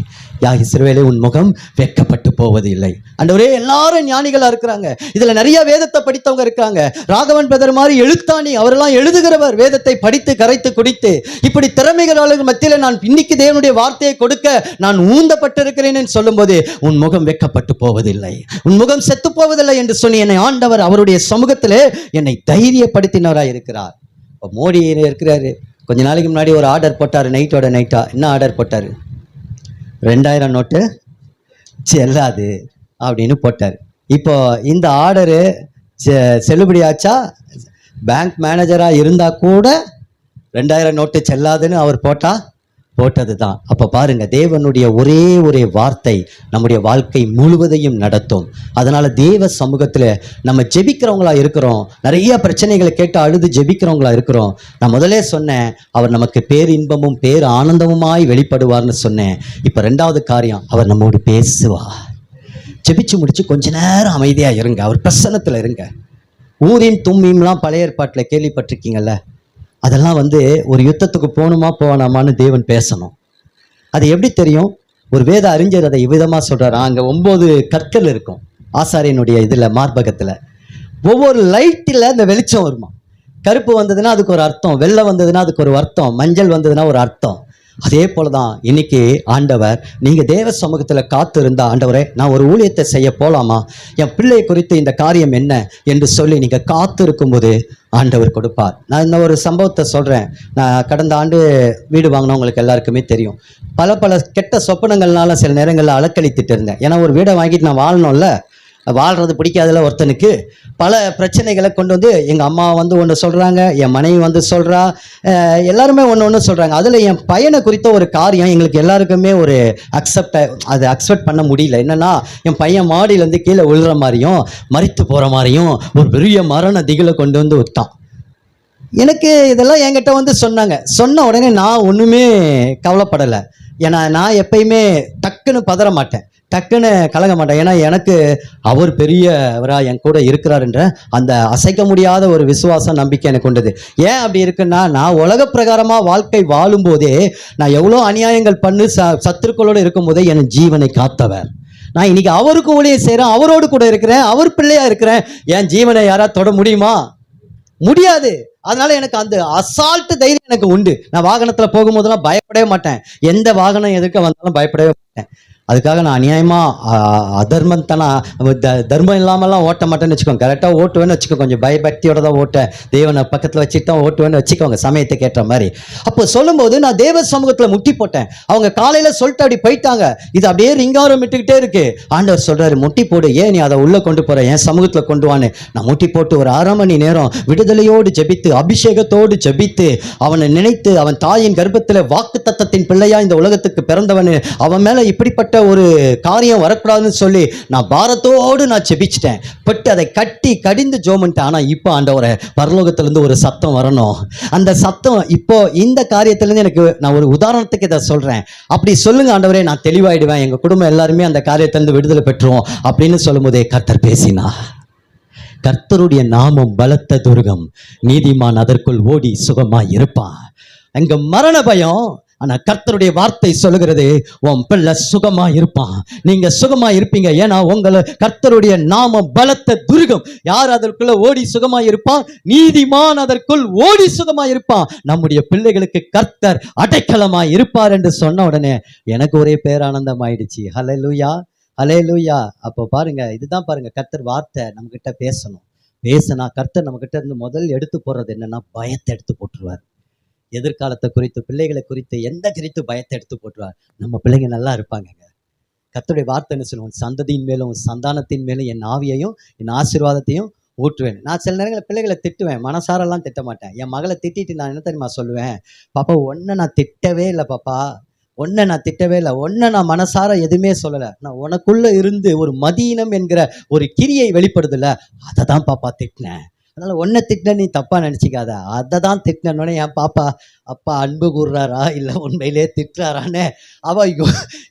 இஸ்ரவேலே, உன் முகம் வெட்கப்பட்டு போவதில்லை. ஆண்டவரே, எல்லாரும் ஞானிகளா இருக்கிறாங்க. இதுல நிறைய வேதத்தை படித்தவங்க இருக்காங்க. ராகவன் பிரதர் மாதிரி எழுத்தாணி, அவரெல்லாம் எழுதுகிறவர், வேதத்தை படித்து கரைத்து குடித்து. இப்படி திறமைகள் மத்தியில நான் இன்னைக்கு தேவனுடைய வார்த்தையை கொடுக்க நான் ஊந்தப்பட்டிருக்கிறேன் சொல்லும் போது, உன் முகம் வெட்கப்பட்டு போவதில்லை, உன் முகம் செத்து போவதில்லை என்று சொல்லி என்னை ஆண்டவர் அவருடைய சமூகத்திலே என்னை தைரியப்படுத்தினவராய் இருக்கிறார். மோடி இருக்கிறாரு. கொஞ்ச நாளைக்கு முன்னாடி ஒரு ஆர்டர் போட்டாரு, நைட்டோட நைட்டா. என்ன ஆர்டர் போட்டாரு? 2000 நோட்டு செல்லாது அப்படின்னு போட்டார். இப்போ இந்த ஆர்டரு செல்லுபடியாச்சா? பேங்க் மேனேஜராக இருந்தால் கூட 2000 நோட்டு செல்லாதுன்னு அவர் போட்டது தான். அப்போ பாருங்க, தேவனுடைய ஒரே வார்த்தை நம்முடைய வாழ்க்கை முழுவதையும் நடத்தும். அதனால தேவ சமூகத்தில் நம்ம ஜெபிக்கிறவங்களா இருக்கிறோம். நிறைய பிரச்சனைகளை கேட்டு அழுது ஜெபிக்கிறவங்களா இருக்கிறோம். நான் முதலே சொன்னேன், அவர் நமக்கு பேரின்பமும் பேர் ஆனந்தமுமாய் வெளிப்படுவார்னு சொன்னேன். இப்போ 2வது காரியம், அவர் நம்மோடு பேசுவார். ஜெபிச்சு முடிச்சு கொஞ்ச நேரம் அமைதியாக இருங்க, அவர் பிரசன்னத்தில் இருங்க. ஊரின் தும்மியம்லாம் பழைய ஏற்பாட்டில் கேள்விப்பட்டிருக்கீங்கல்ல? அதெல்லாம் ஒரு யுத்தத்துக்கு போகணுமா போகணுமான்னு தேவன் பேசணும். அது எப்படி தெரியும்? ஒரு வேத அறிஞர் அதை இவ்விதமாக சொல்கிறார். அங்கே 9 கற்கள் இருக்கும் ஆசாரியனுடைய இதில், மார்பகத்தில். ஒவ்வொரு லைட்டில் அந்த வெளிச்சம் வருமா. கருப்பு வந்ததுன்னா அதுக்கு ஒரு அர்த்தம், வெள்ளை வந்ததுன்னா அதுக்கு ஒரு அர்த்தம், மஞ்சள் வந்ததுன்னா ஒரு அர்த்தம். அதே போல தான் இன்னைக்கு ஆண்டவர், நீங்கள் தேவ சமூகத்தில் காத்து இருந்தால், ஆண்டவரே நான் ஒரு ஊழியத்தை செய்ய போகலாமா, என் பிள்ளை குறித்து இந்த காரியம் என்ன என்று சொல்லி நீங்கள் காத்து இருக்கும்போது ஆண்டவர் கொடுப்பார். நான் இந்த ஒரு சம்பவத்தை சொல்கிறேன். நான் கடந்த ஆண்டு வீடு வாங்கினவங்களுக்கு எல்லாருக்குமே தெரியும். பல கெட்ட சொப்பனங்கள்னால சில நேரங்களில் அலக்களித்துட்டு இருந்தேன். ஏன்னா ஒரு வீடை வாங்கிட்டு நான் வாழணும்ல, வாழ்றது பிடிக்காதுல ஒருத்தனுக்கு. பல பிரச்சனைகளை கொண்டு எங்கள் அம்மா ஒன்று சொல்கிறாங்க, என் மனைவி சொல்கிறா, எல்லாருமே ஒன்று சொல்கிறாங்க. அதில் என் பையனை குறித்த ஒரு காரியம் எங்களுக்கு எல்லாருக்குமே ஒரு அக்செப்ட் பண்ண முடியல. என்னென்னா, என் பையன் மாடியிலேருந்து கீழே விழுற மாதிரியும் மரித்து போகிற மாதிரியும் ஒரு பெரிய மரண திகிலை கொண்டு விட்டான். எனக்கு இதெல்லாம் என்கிட்ட சொன்ன உடனே நான் ஒன்றுமே கவலைப்படலை. ஏன்னா நான் எப்பயுமே டக்குன்னு பதற மாட்டேன், டக்குன்னு கலங்க மாட்டேன். ஏன்னா எனக்கு அவர் பெரியவராக என் கூட இருக்கிறாருன்ற அந்த அசைக்க முடியாத ஒரு விசுவாசம், நம்பிக்கை எனக்கு உண்டது. ஏன் அப்படி இருக்குன்னா, நான் உலக பிரகாரமாக வாழ்க்கை வாழும் போதே நான் எவ்வளோ அநியாயங்கள் பண்ணி சத்துருக்களோடு இருக்கும் போதே என் ஜீவனை காத்தவர். நான் இன்னைக்கு அவருக்கு ஊழியம் செய்கிறேன், அவரோடு கூட இருக்கிறேன், அவர் பிள்ளையா இருக்கிறேன். என் ஜீவனை யாராவது தொட முடியுமா? முடியாது. அதனால எனக்கு அந்த அசால்ட்டு தைரியம் எனக்கு உண்டு. நான் வாகனத்துல போகும்போதெல்லாம் பயப்படவே மாட்டேன். எந்த வாகனம் எதுக்க வந்தாலும் பயப்படவே மாட்டேன். அதுக்காக நான் அநியாயமாக அதர்மத்தனா தர்மம் இல்லாமலாம் ஓட்ட மாட்டேன்னு வச்சுக்கோங்க. கரெக்டாக ஓட்டுவேன்னு வச்சுக்கோ, கொஞ்சம் பயபக்தியோட தான் ஓட்ட, தேவனை பக்கத்தில் வச்சுட்டு தான் ஓட்டுவேன்னு வச்சுக்கோங்க, சமயத்துக்கு ஏற்ற மாதிரி. அப்போ சொல்லும்போது நான் தேவ சமூகத்தில் முட்டி போட்டேன். அவங்க காலையில் சொல்லிட்டு அப்படி போயிட்டாங்க. இது அப்படியே ரிங்காரம் விட்டுக்கிட்டே இருக்கு. ஆண்டவர் சொல்கிறாரு, முட்டி போடு, ஏன் நீ அதை உள்ளே கொண்டு போகிற, என் சமூகத்தில் கொண்டு வான்னு. நான் முட்டி போட்டு ஒரு 1/2 மணி நேரம் விடுதலையோடு ஜெபித்து, அபிஷேகத்தோடு ஜெபித்து, அவனை நினைத்து, அவன் தாயின் கர்ப்பத்தில் வாக்கு தத்தத்தின் பிள்ளையா இந்த உலகத்துக்கு பிறந்தவன், அவன் மேலே இப்படிப்பட்ட ஒரு காரியம் வரக்கூடாதுன்னு சொல்லி நான் பாரத்தோடு நான் செபிச்சிட்டேன். பட்டு அதை கட்டி கடிந்து ஜோமன்ட்டேன். ஆனால் இப்போ ஆண்டவரே, பரலோகத்திலேருந்து ஒரு சத்தம் வரணும். அந்த சத்தம் இப்போ இந்த காரியத்திலேருந்து எனக்கு, நான் ஒரு உதாரணத்துக்கு இதை சொல்கிறேன். அப்படி சொல்லுங்க ஆண்டவரே, நான் தெளிவாயிடுவேன், எங்கள் குடும்பம் எல்லாருமே அந்த காரியத்திலேருந்து விடுதலை பெற்றுவோம் அப்படின்னு சொல்லும் போதே கர்த்தர் பேசினா. கர்த்தருடைய நாமம் பலத்த துர்கம், நீதிமான் அதற்குள் ஓடி சுகமாய் இருப்பான். அங்க மரண பயம், ஆனா கர்த்தருடைய வார்த்தை சொல்லுகிறது, உன் பிள்ளை சுகமா இருப்பான், நீங்க சுகமா இருப்பீங்க. ஏன்னா உங்களை கர்த்தருடைய நாமம் பலத்த துர்கம். யார் அதற்குள்ள ஓடி சுகமா இருப்பான்? நீதிமான் அதற்குள் ஓடி சுகமா இருப்பான். நம்முடைய பிள்ளைகளுக்கு கர்த்தர் அடைக்கலமாய் இருப்பார் என்று சொன்ன உடனே எனக்கு ஒரே பேரானந்தம் ஆயிடுச்சு. ஹல்லேலூயா, ஹல்லேலூயா. அப்போ பாருங்க, இதுதான் பாருங்க, கர்த்தர் வார்த்தை நம்ம கிட்ட பேசினா கர்த்தர் நம்ம கிட்ட இருந்து முதல் எடுத்து போடுறது என்னன்னா, பயத்தை எடுத்து போட்டுருவார். எதிர்காலத்தை குறித்து, பிள்ளைகளை குறித்து, எந்த குறித்து பயத்தை எடுத்து போட்டுருவார். நம்ம பிள்ளைங்க நல்லா இருப்பாங்க. கர்த்தருடைய வார்த்தைன்னு சொல்லுவோம், சந்ததியின் மேலும் சந்தானத்தின் மேலும் என் ஆவியையும் என் ஆசீர்வாதத்தையும் ஊற்றுவேன். நான் சில நேரங்களில் பிள்ளைகளை திட்டுவேன், மனசாரெல்லாம் திட்ட மாட்டேன். என் மகளை திட்டிட்டு நான் என்ன தெரியுமா சொல்லுவேன்? பாப்பா, ஒன்றை நான் திட்டவே இல்லை, பாப்பா ஒன்றை நான் திட்டவே இல்லை, ஒன்றை நான் மனசார எதுவுமே சொல்லலை. நான் உனக்குள்ள இருந்து ஒரு மதீனம் என்கிற ஒரு கிரியை வெளிப்படுதுல, அதை தான் பாப்பா திட்டினேன். அதனால ஒன்றை திட்டின நீ தப்பா நினச்சிக்காத, அதை தான் திட்டினோடனே என் பாப்பா அப்பா அன்பு கூறுறாரா இல்லை உண்மையிலே திட்டுறாரான்னு அவ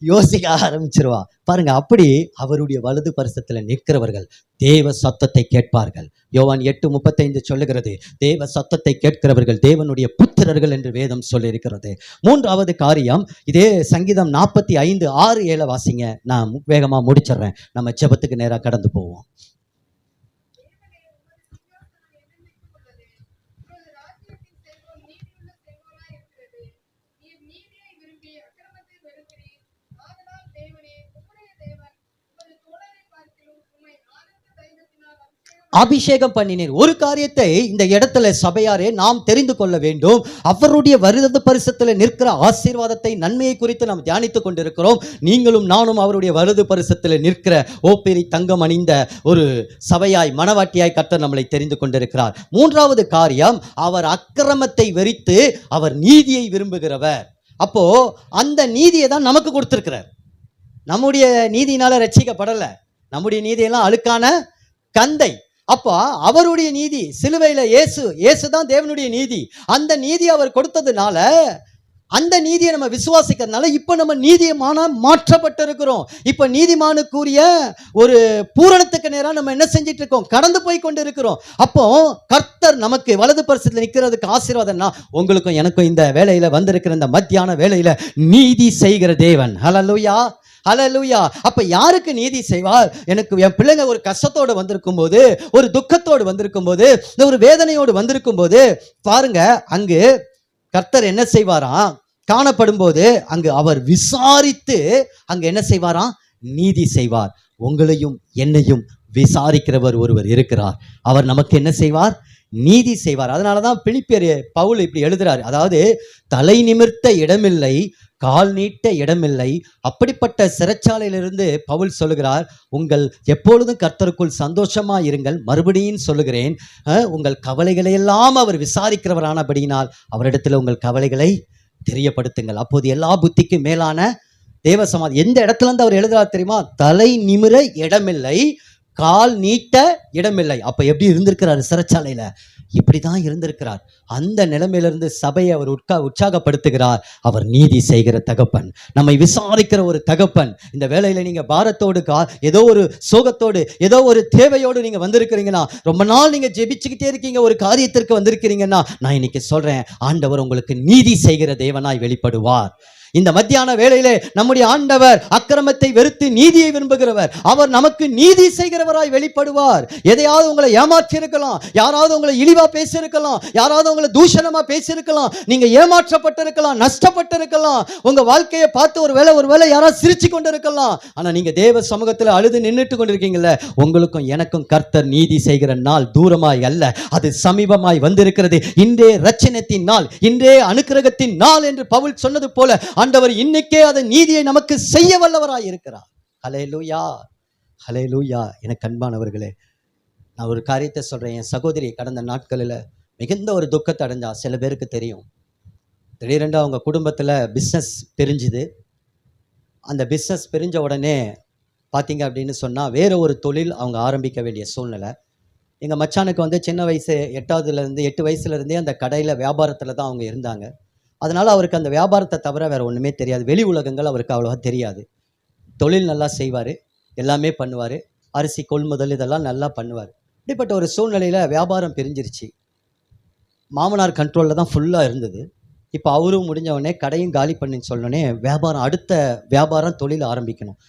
யோசிக்க ஆரம்பிச்சிருவா. பாருங்க, அப்படி அவருடைய வலது பரிசத்தில் நிற்கிறவர்கள் தேவ சத்தத்தை கேட்பார்கள். யோவான் 8:35 சொல்லுகிறது, தேவ சத்தத்தை கேட்கிறவர்கள் தேவனுடைய புத்திரர்கள் என்று வேதம் சொல்லியிருக்கிறது. மூன்றாவது காரியம், இதே சங்கீதம் 45:6-7 வாசிங்க. நான் வேகமா முடிச்சிடுறேன், நம்ம ஜெபத்துக்கு நேரா கடந்து போவோம். அபிஷேகம் பண்ணினீர். ஒரு காரியத்தை இந்த இடத்துல சபையாரே நாம் தெரிந்து கொள்ள வேண்டும். அவருடைய வலது பரிசத்தில் நிற்கிற ஆசீர்வாதத்தை, நன்மையை குறித்து நாம் தியானித்துக் கொண்டிருக்கிறோம். நீங்களும் நானும் அவருடைய வலது பரிசத்தில் நிற்கிற ஓப்பெரி தங்கம் அணிந்த ஒரு சபையாய், மனவாட்டியாய் கர்த்தர் நம்மளை தெரிந்து கொண்டிருக்கிறார். மூன்றாவது காரியம், அவர் அக்கிரமத்தை வெறித்து அவர் நீதியை விரும்புகிறவர். அப்போ அந்த நீதியை தான் நமக்கு கொடுத்திருக்கிறார். நம்முடைய நீதியினால ரட்சிக்கப்படலை. நம்முடைய நீதியெல்லாம் அழுக்கான கந்தை. அப்போ அவருடைய நீதி சிலுவையில இயேசு தான் தேவனுடைய நீதி. அந்த நீதி அவர் கொடுத்ததுனால, அந்த நீதியை நம்ம விசுவாசிக்கிறதுனால இப்ப நம்ம நீதிமானா மாற்றப்பட்டிருக்கிறோம். இப்ப நீதிமானுக்குரிய ஒரு பூரணத்துக்கு நேரம் நம்ம என்ன செஞ்சிட்டு இருக்கோம்? கடந்து போய் கொண்டு இருக்கிறோம். அப்போ கர்த்தர் நமக்கு வலது பரிசத்தில் நிற்கிறதுக்கு ஆசீர்வாதம்னா, உங்களுக்கும் எனக்கும் இந்த வேலையில வந்திருக்கிற இந்த மத்தியான வேலையில நீதி செய்கிற தேவன். ஹல்லேலூயா, ஹல்லேலூயா. அப்ப யாருக்கு நீதி செய்வார்? எனக்கு என் பிள்ளைங்க ஒரு கஷ்டத்தோடு வந்திருக்கும் போது, ஒரு துக்கத்தோடு வந்திருக்கும் போது, ஒரு வேதனையோடு வந்திருக்கும் போது, பாருங்க அங்கு கர்த்தர் என்ன செய்வாராம்? காணப்படும் போது அங்கு அவர் விசாரித்து அங்கு என்ன செய்வாராம்? நீதி செய்வார். உங்களையும் என்னையும் விசாரிக்கிறவர் ஒருவர் இருக்கிறார். அவர் நமக்கு என்ன செய்வார்? நீதி செய்வார். அதனாலதான் பிலிப்பியர் பவுல் இப்படி எழுதுறாரு, அதாவது தலை நிமிர்த்த இடமில்லை, கால் நீட்ட இடமில்லை. அப்படிப்பட்ட சிறைச்சாலையிலிருந்து பவுல் சொல்லுகிறார், உங்கள் எப்பொழுதும் கர்த்தருக்குள் சந்தோஷமா இருங்கள். மறுபடியும் சொல்லுகிறேன், உங்கள் கவலைகளை எல்லாம் அவர் விசாரிக்கிறவரானபடியினால் அவரிடத்தில் உங்கள் கவலைகளை தெரியப்படுத்துங்கள். அப்போது எல்லா புத்திக்கும் மேலான தேவ சமாதி. எந்த இடத்துல இருந்து அவர் எழுதுறார் தெரியுமா? தலை நிமிர இடமில்லை, கால் நீட்ட இடமில்லை. அப்ப எப்படி இருந்திருக்கிறார்? சிறைச்சாலையில இப்படிதான் இருந்திருக்கிறார். அந்த நிலைமையிலிருந்து சபையை அவர் உற்சாகப்படுத்துகிறார். அவர் நீதி செய்கிற தகப்பன், நம்மை விசாரிக்கிற ஒரு தகப்பன். இந்த வேளையில நீங்க பாரத்தோடு, ஏதோ ஒரு சோகத்தோடு, ஏதோ ஒரு தேவையோடு நீங்க வந்திருக்கிறீங்கன்னா, ரொம்ப நாள் நீங்க ஜெபிச்சுக்கிட்டே இருக்கீங்க, ஒரு காரியத்திற்கு வந்திருக்கிறீங்கன்னா, நான் இன்னைக்கு சொல்றேன், ஆண்டவர் உங்களுக்கு நீதி செய்கிற தேவனாய் வெளிப்படுவார். இந்த மத்தியான வேளையிலே நம்முடைய ஆண்டவர் அக்கிரமத்தை வெறுத்து நீதியை விரும்புகிறவர். அவர் நமக்கு நீதி செய்கிறவராய் வெளிப்படுவார். எதையாவது உங்களை ஏமாற்றி இருக்கலாம், யாராவது உங்களை இழிவா பேசியிருக்கலாம், யாராவது உங்களை தூஷணமா பேசியிருக்கலாம், நீங்க ஏமாற்றப்பட்டிருக்கலாம், நஷ்டப்பட்டிருக்கலாம், உங்க வாழ்க்கையை பார்த்து ஒருவேளை யாராவது சிரிச்சு கொண்டு இருக்கலாம். ஆனா நீங்க தேவ சமூகத்தில் அழுது நின்றுட்டு கொண்டிருக்கீங்கல்ல, உங்களுக்கும் எனக்கும் கர்த்தர் நீதி செய்கிற நாள் தூரமாய் அல்ல, அது சமீபமாய் வந்திருக்கிறது. இன்றே ரட்சணத்தின் நாள், இன்றே அனுக்கிரகத்தின் நாள் என்று பவுல் சொன்னது போல ஆண்டவர் இன்னைக்கே அந்த நீதியை நமக்கு செய்ய வல்லவராய் இருக்கிறார். ஹல்லேலூயா, ஹல்லேலூயா. எனக்கு அன்பானவர்களே, நான் ஒரு காரியத்தை சொல்றேன். என் சகோதரி கடந்த நாட்களில் மிகுந்த ஒரு துக்கத்தை அடைஞ்சா. சில பேருக்கு தெரியும், திடீரென்று அவங்க குடும்பத்தில் பிஸ்னஸ் பிரிஞ்சுது. அந்த பிஸ்னஸ் பிரிஞ்ச உடனே பார்த்தீங்க அப்படின்னு சொன்னால் வேற ஒரு தொழில் அவங்க ஆரம்பிக்க வேண்டிய சூழ்நிலை. எங்கள் மச்சானுக்கு சின்ன வயசு 8 வயசுலேருந்தே அந்த கடையில் வியாபாரத்தில் தான் அவங்க இருந்தாங்க. அதனால் அவருக்கு அந்த வியாபாரத்தை தவிர வேறு ஒன்றுமே தெரியாது. வெளி உலகங்கள் அவருக்கு அவ்வளோவா தெரியாது. தொழில் நல்லா செய்வார், எல்லாமே பண்ணுவார், அரிசி கொள்முதல் இதெல்லாம் நல்லா பண்ணுவார். இப்படிப்பட்ட ஒரு சூழ்நிலையில் வியாபாரம் பிரிஞ்சிருச்சு. மாமனார் கண்ட்ரோலில் தான் ஃபுல்லாக இருந்தது. இப்போ அவரும் முடிஞ்சவொடனே கடையும் காலி பண்ணின்னு சொன்னோடனே அடுத்த வியாபாரம் தொழில் ஆரம்பிக்கணும்.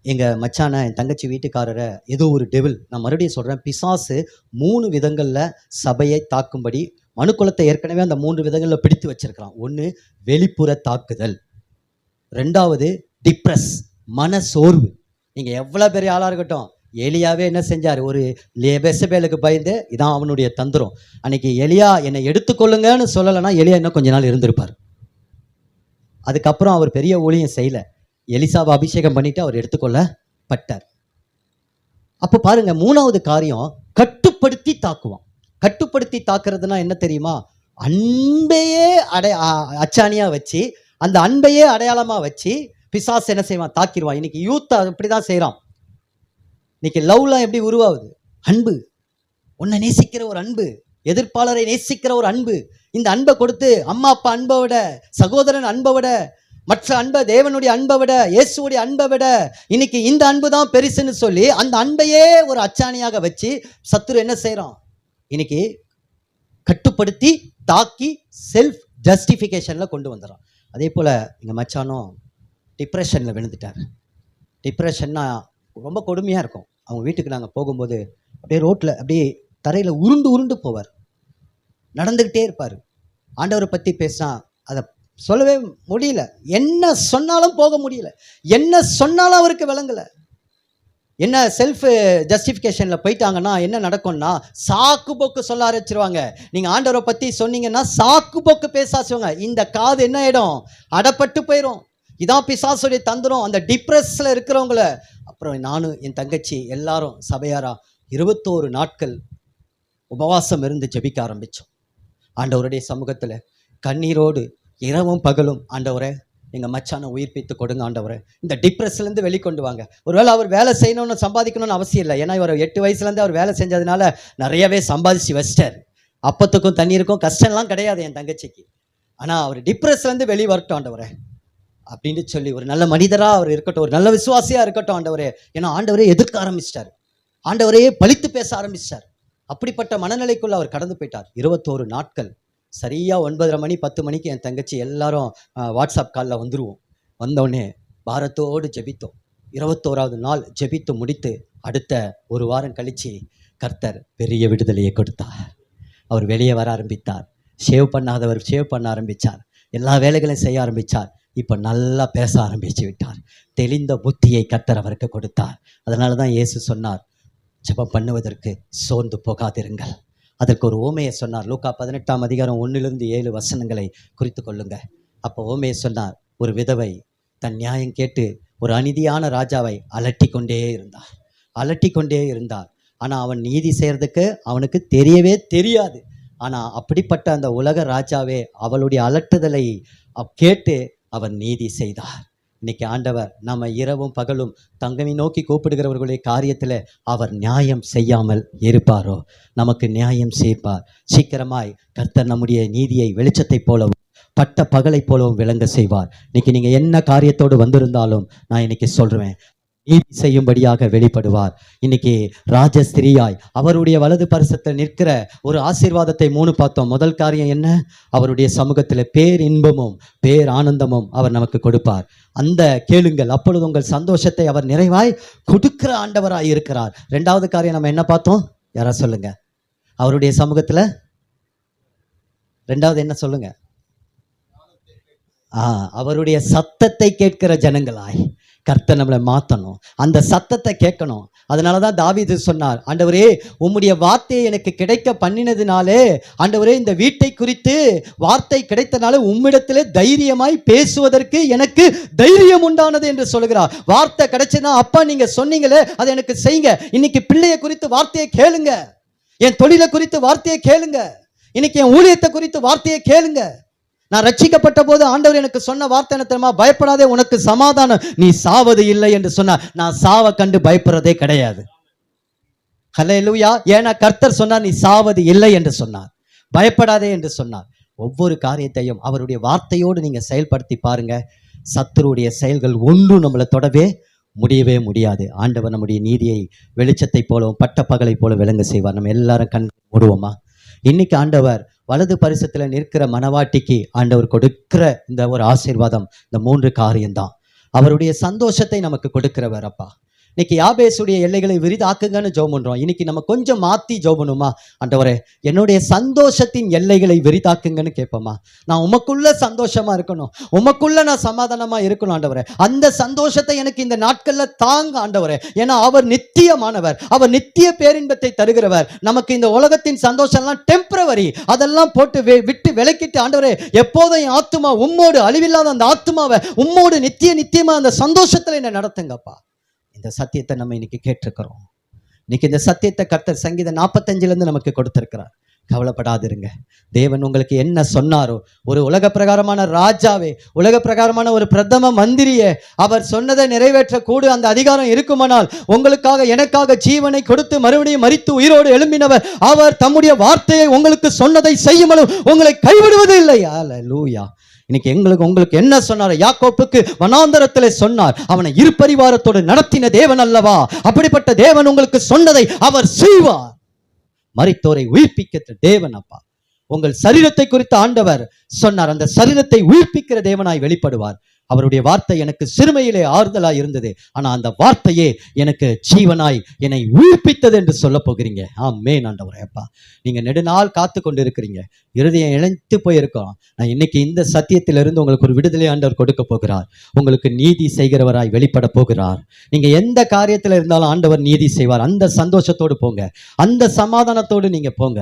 எங்கள் மச்சானை, என் தங்கச்சி வீட்டுக்காரரை ஏதோ ஒரு டெவில், நான் மறுபடியும் சொல்கிறேன், பிசாசு 3 விதங்களில் சபையை தாக்கும்படி மனுக்குலத்தை ஏற்கனவே அந்த 3 விதங்களில் பிடித்து வச்சிருக்கிறான். ஒன்று வெளிப்புற தாக்குதல், 2வது டிப்ரெஸ், மன சோர்வு. நீங்கள் எவ்வளோ பெரிய ஆளாக இருக்கட்டும், எலியாவே என்ன செஞ்சார்? ஒரு பெசபேலுக்கு பயந்து, இதான் அவனுடைய தந்திரம். அன்னைக்கு எலியா என்னை எடுத்துக்கொள்ளுங்கன்னு சொல்லலைன்னா எலியா இன்னும் கொஞ்ச நாள் இருந்திருப்பார். அதுக்கப்புறம் அவர் பெரிய ஊழியம் செய்யலை. எலிசாவை அபிஷேகம் பண்ணிட்டு அவர் எடுத்துக்கொள்ளப்பட்டார். அப்போ பாருங்க, 3வது காரியம் கட்டுப்படுத்தி தாக்குவான். கட்டுப்படுத்தி தாக்குறதுனா என்ன தெரியுமா? அன்பையே அச்சாணியா வச்சு, அந்த அன்பையே அடையாளமா வச்சு பிசாசு என்ன செய்வான்? தாக்கிடுவான். இன்னைக்கு யூத் அப்படிதான் செய்யறான். இன்னைக்கு லவ்லாம் எப்படி உருவாகுது? அன்பு. உன்னை நேசிக்கிற ஒரு அன்பு, எதிர்ப்பாளரை நேசிக்கிற ஒரு அன்பு, இந்த அன்பை கொடுத்து அம்மா அப்பா அன்பை விட, சகோதரன் அன்பை விட, மற்ற அன்பை, தேவனுடைய அன்பை விட, இயேசுடைய அன்பை விட இன்னைக்கு இந்த அன்பு தான் பெருசுன்னு சொல்லி அந்த அன்பையே ஒரு அச்சாணியாக வச்சு சத்துரு என்ன செய்கிறான், இன்னைக்கு கட்டுப்படுத்தி தாக்கி செல்ஃப் ஜஸ்டிஃபிகேஷனில் கொண்டு வந்துடுறான். அதே போல் எங்கள் மச்சானும் டிப்ரெஷனில் விழுந்துட்டார். டிப்ரெஷன்னா ரொம்ப கொடுமையாக இருக்கும். அவங்க வீட்டுக்கு நாங்கள் போகும்போது அப்படியே ரோட்டில் அப்படியே தரையில் உருண்டு உருண்டு போவார், நடந்துக்கிட்டே இருப்பார். ஆண்டவரை பற்றி பேசினா அதை சொல்லவே முடியல, என்ன சொன்னாலும் போக முடியல, என்ன சொன்னாலும் அவருக்கு விளங்கலை. என்ன செல்ஃப் ஜஸ்டிஃபிகேஷனில் போயிட்டாங்கன்னா என்ன நடக்கும்னா சாக்கு போக்கு சொல்ல ஆரம்பிச்சிருவாங்க. நீங்கள் ஆண்டவரை பற்றி சொன்னீங்கன்னா சாக்கு போக்கு பேச ஆச்சுவாங்க. இந்த காது என்ன ஆகிடும், அடப்பட்டு போயிடும். இதான் பிசாசுடைய தந்திரம். அந்த டிப்ரெஸ்ஸில் இருக்கிறவங்கள அப்புறம் நானும் என் தங்கச்சி எல்லாரும் சபையாரா 21 நாட்கள் உபவாசம் இருந்து ஜெபிக்க ஆரம்பித்தோம். ஆண்டவருடைய சமூகத்தில் கண்ணீரோடு இரவும் பகலும், ஆண்டவரை எங்கள் மச்சானை உயிர்ப்பித்து கொடுங்க ஆண்டவரை, இந்த டிப்ரெஸ்லேருந்து வெளிக்கொண்டு வாங்க. ஒருவேளை அவர் வேலை செய்யணும்னு சம்பாதிக்கணும்னு அவசியம் இல்லை. ஏன்னா இவர் 8 வயசுலேருந்து அவர் வேலை செஞ்சதுனால நிறையவே சம்பாதிச்சு வச்சிட்டார். அப்பத்துக்கும் தண்ணீருக்கும் கஷ்டம்லாம் கிடையாது என் தங்கச்சிக்கு. ஆனால் அவர் டிப்ரெஸ்லேருந்து வெளியே வரட்டும் ஆண்டவரை அப்படின்னு சொல்லி ஒரு நல்ல மனிதராக அவர் இருக்கட்டும், ஒரு நல்ல விசுவாசியாக இருக்கட்டும் ஆண்டவரே. ஏன்னா ஆண்டவரே எதிர்க்க ஆரம்பிச்சிட்டார், ஆண்டவரையே பழித்து பேச ஆரம்பிச்சிட்டார். அப்படிப்பட்ட மனநிலைக்குள்ள அவர் கடந்து போயிட்டார். 21 நாட்கள் சரியாக 9:30 மணி 10 மணிக்கு என் தங்கச்சி எல்லாரும் வாட்ஸ்அப் காலில் வந்துடுவோம். வந்தோடனே பாரத்தோடு ஜெபித்தோம். 21வது நாள் ஜெபித்து முடித்து அடுத்த ஒரு வாரம் கழித்து கர்த்தர் பெரிய விடுதலையை கொடுத்தார். அவர் வெளியே வர ஆரம்பித்தார். ஷேவ் பண்ணாதவர் ஷேவ் பண்ண ஆரம்பித்தார். எல்லா வேலைகளையும் செய்ய ஆரம்பித்தார். இப்போ நல்லா பேச ஆரம்பித்து விட்டார். தெளிந்த புத்தியை கர்த்தர் அவருக்கு கொடுத்தார். அதனால தான் இயேசு சொன்னார், ஜெபம் பண்ணுவதற்கு சோர்ந்து போகாதிருங்கள். அதற்கு ஒரு ஓமையை சொன்னார். லூக்கா 18ஆம் அதிகாரம் 1-7 வசனங்களை குறித்து கொள்ளுங்க. அப்போ ஓமையை சொன்னார், ஒரு விதவை தன் நியாயம் கேட்டு ஒரு அநீதியான ராஜாவை அலட்டி கொண்டே இருந்தார். ஆனால் அவன் நீதி செய்கிறதுக்கு அவனுக்கு தெரியவே தெரியாது. ஆனால் அப்படிப்பட்ட அந்த உலக ராஜாவே அவளுடைய அலட்டுதலை கேட்டு அவன் நீதி செய்தார். இன்னைக்கு ஆண்டவர் நம்ம இரவும் பகலும் தங்கமை நோக்கி கூப்பிடுகிறவர்களுடைய காரியத்தில் அவர் நியாயம் செய்யாமல் இருப்பாரோ, நமக்கு நியாயம் செய்வார். சீக்கிரமாய் கர்த்தர் நம்முடைய நீதியை வெளிச்சத்தை போலவும் பட்ட பகலை போலவும் விளங்க செய்வார். இன்னைக்கு நீங்கள் என்ன காரியத்தோடு வந்திருந்தாலும் நான் இன்னைக்கு சொல்கிறேன், நீதி செய்யும்படியாக வெளிப்படுவார். இன்னைக்கு ராஜஸ்திரியாய் அவருடைய வலது பரிசத்தில் நிற்கிற ஒரு ஆசீர்வாதத்தை 3 பார்த்தோம். முதல் காரியம் என்ன, அவருடைய சமூகத்தில் பேர் இன்பமும் பேர் ஆனந்தமும் அவர் நமக்கு கொடுப்பார். அந்த கேளுங்கள், அப்பொழுது உங்கள் சந்தோஷத்தை அவர் நிறைவாய் கொடுக்கிற ஆண்டவராய் இருக்கிறார். 2வது காரியம் நம்ம என்ன பார்த்தோம், யாரா சொல்லுங்க, அவருடைய சமூகத்தில் 2வது என்ன சொல்லுங்க, அவருடைய சத்தத்தை கேட்கிற ஜனங்களாய் கர்த்தர் நம்மளை மாற்றணும், அந்த சத்தத்தை கேட்கணும். அதனால தான் தாவீது சொன்னார், ஆண்டவரே உம்முடைய வார்த்தையை எனக்கு கிடைக்க பண்ணினதுனாலே, ஆண்டவரே இந்த வீட்டை குறித்து வார்த்தை கிடைத்தனால உம்மிடத்திலே தைரியமாய் பேசுவதற்கு எனக்கு தைரியம் உண்டானது என்று சொல்கிறார். வார்த்தை கிடைச்சதுன்னா, அப்பா நீங்க சொன்னீங்களே அதை எனக்கு செய்யுங்க. இன்னைக்கு பிள்ளையை குறித்து வார்த்தையை கேளுங்க, என் தொழிலை குறித்து வார்த்தையை கேளுங்க, இன்னைக்கு என் ஊழியத்தை குறித்து வார்த்தையை கேளுங்க. நான் ரட்சிக்கப்பட்ட போது ஆண்டவர் எனக்கு சொன்ன வார்த்தை என்ன தெரியுமா, பயப்படாதே உனக்கு சமாதானம், நீ சாவது இல்லை என்று சொன்னார். நான் சாவை கண்டு பயப்படுறதே கிடையாது. ஹல்லேலூயா. ஏன்னா கர்த்தர் சொன்னார் நீ சாவது இல்லை என்று சொன்னார், பயப்படாதே என்று சொன்னார். ஒவ்வொரு காரியத்தையும் அவருடைய வார்த்தையோடு நீங்க செயல்படுத்தி பாருங்க. சத்துருடைய செயல்கள் ஒன்றும் நம்மளை தொடவே முடியவே முடியாது. ஆண்டவர் நம்முடைய நீதியை வெளிச்சத்தை போலவும் பட்ட பகலை போல விளங்க செய்வார். நம்ம எல்லாரும் கண் மூடுவோமா? இன்னைக்கு ஆண்டவர் வலது பரிசத்தில் நிற்கிற மனவாட்டிக்கு ஆண்டவர் கொடுக்கிற இந்த ஒரு ஆசீர்வாதம் இந்த 3 காரியம்தான். அவருடைய சந்தோஷத்தை நமக்கு கொடுக்கிறவர் அப்பா. இன்னைக்கு யாபேசுடைய எல்லைகளை விரிதாக்குங்கன்னு ஜெபம் பண்றோம். இன்னைக்கு நம்ம கொஞ்சம் மாத்தி ஜெபம் பண்ணுமா, ஆண்டவரே என்னுடைய சந்தோஷத்தின் எல்லைகளை விரிதாக்குங்கன்னு கேட்போமா. நான் உமக்குள்ள சந்தோஷமா இருக்கணும், உமக்குள்ள நான் சமாதானமா இருக்கணும் ஆண்டவரே. அந்த சந்தோஷத்தை எனக்கு இந்த நாட்கள்ல தாங்க ஆண்டவரே. ஏன்னா அவர் நித்தியமானவர், அவர் நித்திய பேரின்பத்தை தருகிறவர். நமக்கு இந்த உலகத்தின் சந்தோஷம்லாம் டெம்பரவரி, அதெல்லாம் போட்டு விட்டு விலக்கிட்டு ஆண்டவரே எப்போதும் என் ஆத்துமா உம்மோடு, அழிவில்லாத அந்த ஆத்துமாவை உம்மோடு நித்தியமா அந்த சந்தோஷத்துல என்ன நடத்துங்கப்பா. இந்த சத்தியத்தை நம்ம இன்னைக்கு கேட்டிருக்கிறோம். இன்னைக்கு இந்த சத்தியத்தை கர்த்தர் சங்கீதம் 45 நமக்கு கொடுத்திருக்கிறார். கவலைப்படாதிருங்க. தேவன் உங்களுக்கு என்ன சொன்னாரோ, ஒரு உலக பிரகாரமான ராஜாவே, உலக பிரகாரமான ஒரு பிரதம மந்திரியே, அவர் சொன்னதை நிறைவேற்றக்கூட அந்த அதிகாரம் இருக்குமானால், உங்களுக்காக எனக்காக ஜீவனை கொடுத்து மறுபடியும் மரித்து உயிரோடு எழும்பினவர், அவர் தம்முடைய வார்த்தையை உங்களுக்கு சொன்னதை செய்யுமளவு உங்களை கைவிடுவது இல்லை. அல்லேலூயா. இன்னைக்கு உங்களுக்கு என்ன சொன்னார்? யாக்கோப்புக்கு வனாந்தரத்திலே சொன்னார், அவனை இருபரிவாரத்தோடு நடத்தின தேவன் அல்லவா? அப்படிப்பட்ட தேவன் உங்களுக்கு சொன்னதை அவர் செய்வார். மரித்தோரை உயிர்ப்பிக்கிற தேவன் அப்பா. உங்கள் சரீரத்தை குறித்து ஆண்டவர் சொன்னார், அந்த சரீரத்தை உயிர்ப்பிக்கிற தேவனாய் வெளிப்படுவார். அவருடைய வார்த்தை எனக்கு சிறுமையிலே ஆறுதலாய் இருந்தது, ஆனா அந்த வார்த்தையே எனக்கு ஜீவனாய் என்னை உயிர்ப்பித்தது என்று சொல்ல போகிறீங்க. ஆமென் ஆண்டவரே. அப்பா, நீங்க நெடுநாள் காத்து கொண்டு இருக்கிறீங்க, இருதயம் இழைத்து போயிருக்கோம். நான் இன்னைக்கு இந்த சத்தியத்திலிருந்து உங்களுக்கு ஒரு விடுதலை ஆண்டவர் கொடுக்க போகிறார். உங்களுக்கு நீதி செய்கிறவராய் வெளிப்பட போகிறார். நீங்க எந்த காரியத்தில் இருந்தாலும் ஆண்டவர் நீதி செய்வார். அந்த சந்தோஷத்தோடு போங்க, அந்த சமாதானத்தோடு நீங்க போங்க.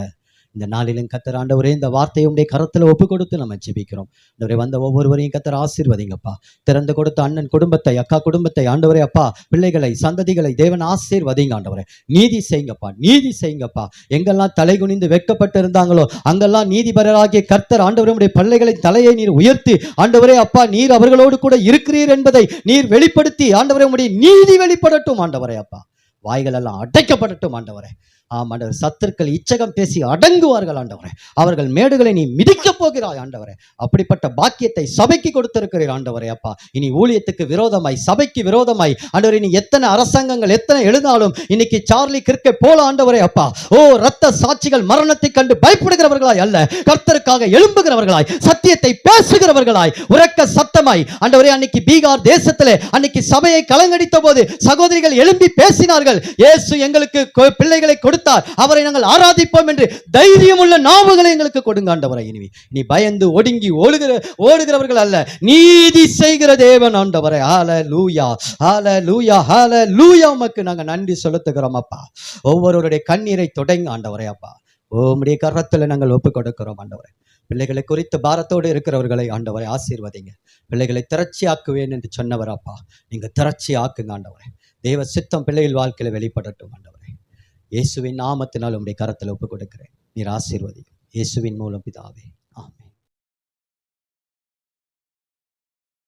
இந்த நாளிலும் கர்த்தர் ஆண்டவரே, இந்த வார்த்தையை உடைய கரத்துல ஒப்பு கொடுத்து நம்ம ஜெபிக்கிறோம். ஆண்டவரே, வந்த ஒவ்வொருவரையும் கர்த்தர் ஆசீர்வதிங்கப்பா. திறந்து கொடுத்த அண்ணன் குடும்பத்தை, அக்கா குடும்பத்தை, ஆண்டவரே அப்பா, பிள்ளைகளை, சந்ததிகளை தேவன் ஆசீர்வதிங்க. ஆண்டவரே, நீதி செய்யுங்கப்பா, நீதி செய்யுங்கப்பா. எங்கெல்லாம் தலை குனிந்து வெட்கப்பட்டு இருந்தாங்களோ அங்கெல்லாம் நீதிபரராகிய கர்த்தர் ஆண்டவரே உடைய பிள்ளைகளின் தலையை நீர் உயர்த்தி, ஆண்டவரே அப்பா, நீர் அவர்களோடு கூட இருக்கிறீர் என்பதை நீர் வெளிப்படுத்தி, ஆண்டவரே உடைய நீதி வெளிப்படட்டும். ஆண்டவரே அப்பா, வாய்கள் எல்லாம் அடைக்கப்படட்டும். ஆண்டவரே, ஆண்டவர், சத்துருக்கள் இச்சகம் பேசி அடங்குவார்கள். ஆண்டவரே, அவர்கள் மேடுகளை நீ மிதிக்கப் போகிறாய். ஆண்டவரே, அப்படிப்பட்ட பாக்கியத்தை சபைக்கு கொடுத்திருக்கிறீர். ஆண்டவரே அப்பா, இனி ஊழியத்துக்கு விரோதமாய், சபைக்கு விரோதமாய் ஆண்டவரே நீ எத்தனை அரசாங்கங்கள் எத்தனை எழுதினாலும் இன்னைக்கு சார்லி கிர்க்கை போல ஆண்டவரே அப்பா, இரத்த சாட்சிகள் மரணத்தை கண்டு பயப்படுகிறவர்களாய் அல்ல, கர்த்தருக்காக எழும்புகிறவர்களாய், சத்தியத்தை பேசுகிறவர்களாய், உரக்க சத்தமாய் ஆண்டவரே, அன்னைக்கு பீகார் தேசத்திலே அன்னைக்கு சபையை கலங்கடித்த போது சகோதரிகள் எழும்பி பேசினார்கள், இயேசு எங்களுக்கு பிள்ளைகளை கொடுத்தார், அவரை நாங்கள் ஆராதிப்போம் என்று தைரியம் உள்ள நாவுகளை எங்களுக்கு கொடுங்க. ஆண்டவரே, இனி பயந்து ஒடுங்கி ஓடுகிறவர்கள் அல்ல, நீதி செய்கிற தேவன். ஆண்டவரே, ஹல்லேலூயா, ஹல்லேலூயா, ஹல்லேலூயா. உமக்கு நாங்க நன்றி செலுத்துகிறோம் அப்பா. ஒவ்வொருவருடைய கண்ணீரை தொடங்க ஆண்டவரே அப்பா, உம்முடைய கரத்துல நாங்கள் ஒப்பு கொடுக்கிறோம். ஆண்டவரே, பிள்ளைகளை குறித்து பாரத்தோடு இருக்கிறவர்களை ஆண்டவரை ஆசீர்வதிங்க. பிள்ளைகளை திரட்சி ஆக்குவேன் என்று சொன்னவர் அப்பா, நீங்க திரட்சி ஆக்குங்க. ஆண்டவரே, தேவ சித்தம் பிள்ளைகள் வாழ்க்கையில வெளிப்படட்டும். ஆண்டவரே, இயேசுவின் நாமத்தினால் உம்முடைய கரத்தில் ஒப்பு கொடுக்கிறேன். நீர் ஆசீர்வதி. இயேசுவின் மூலம் பிதாவே.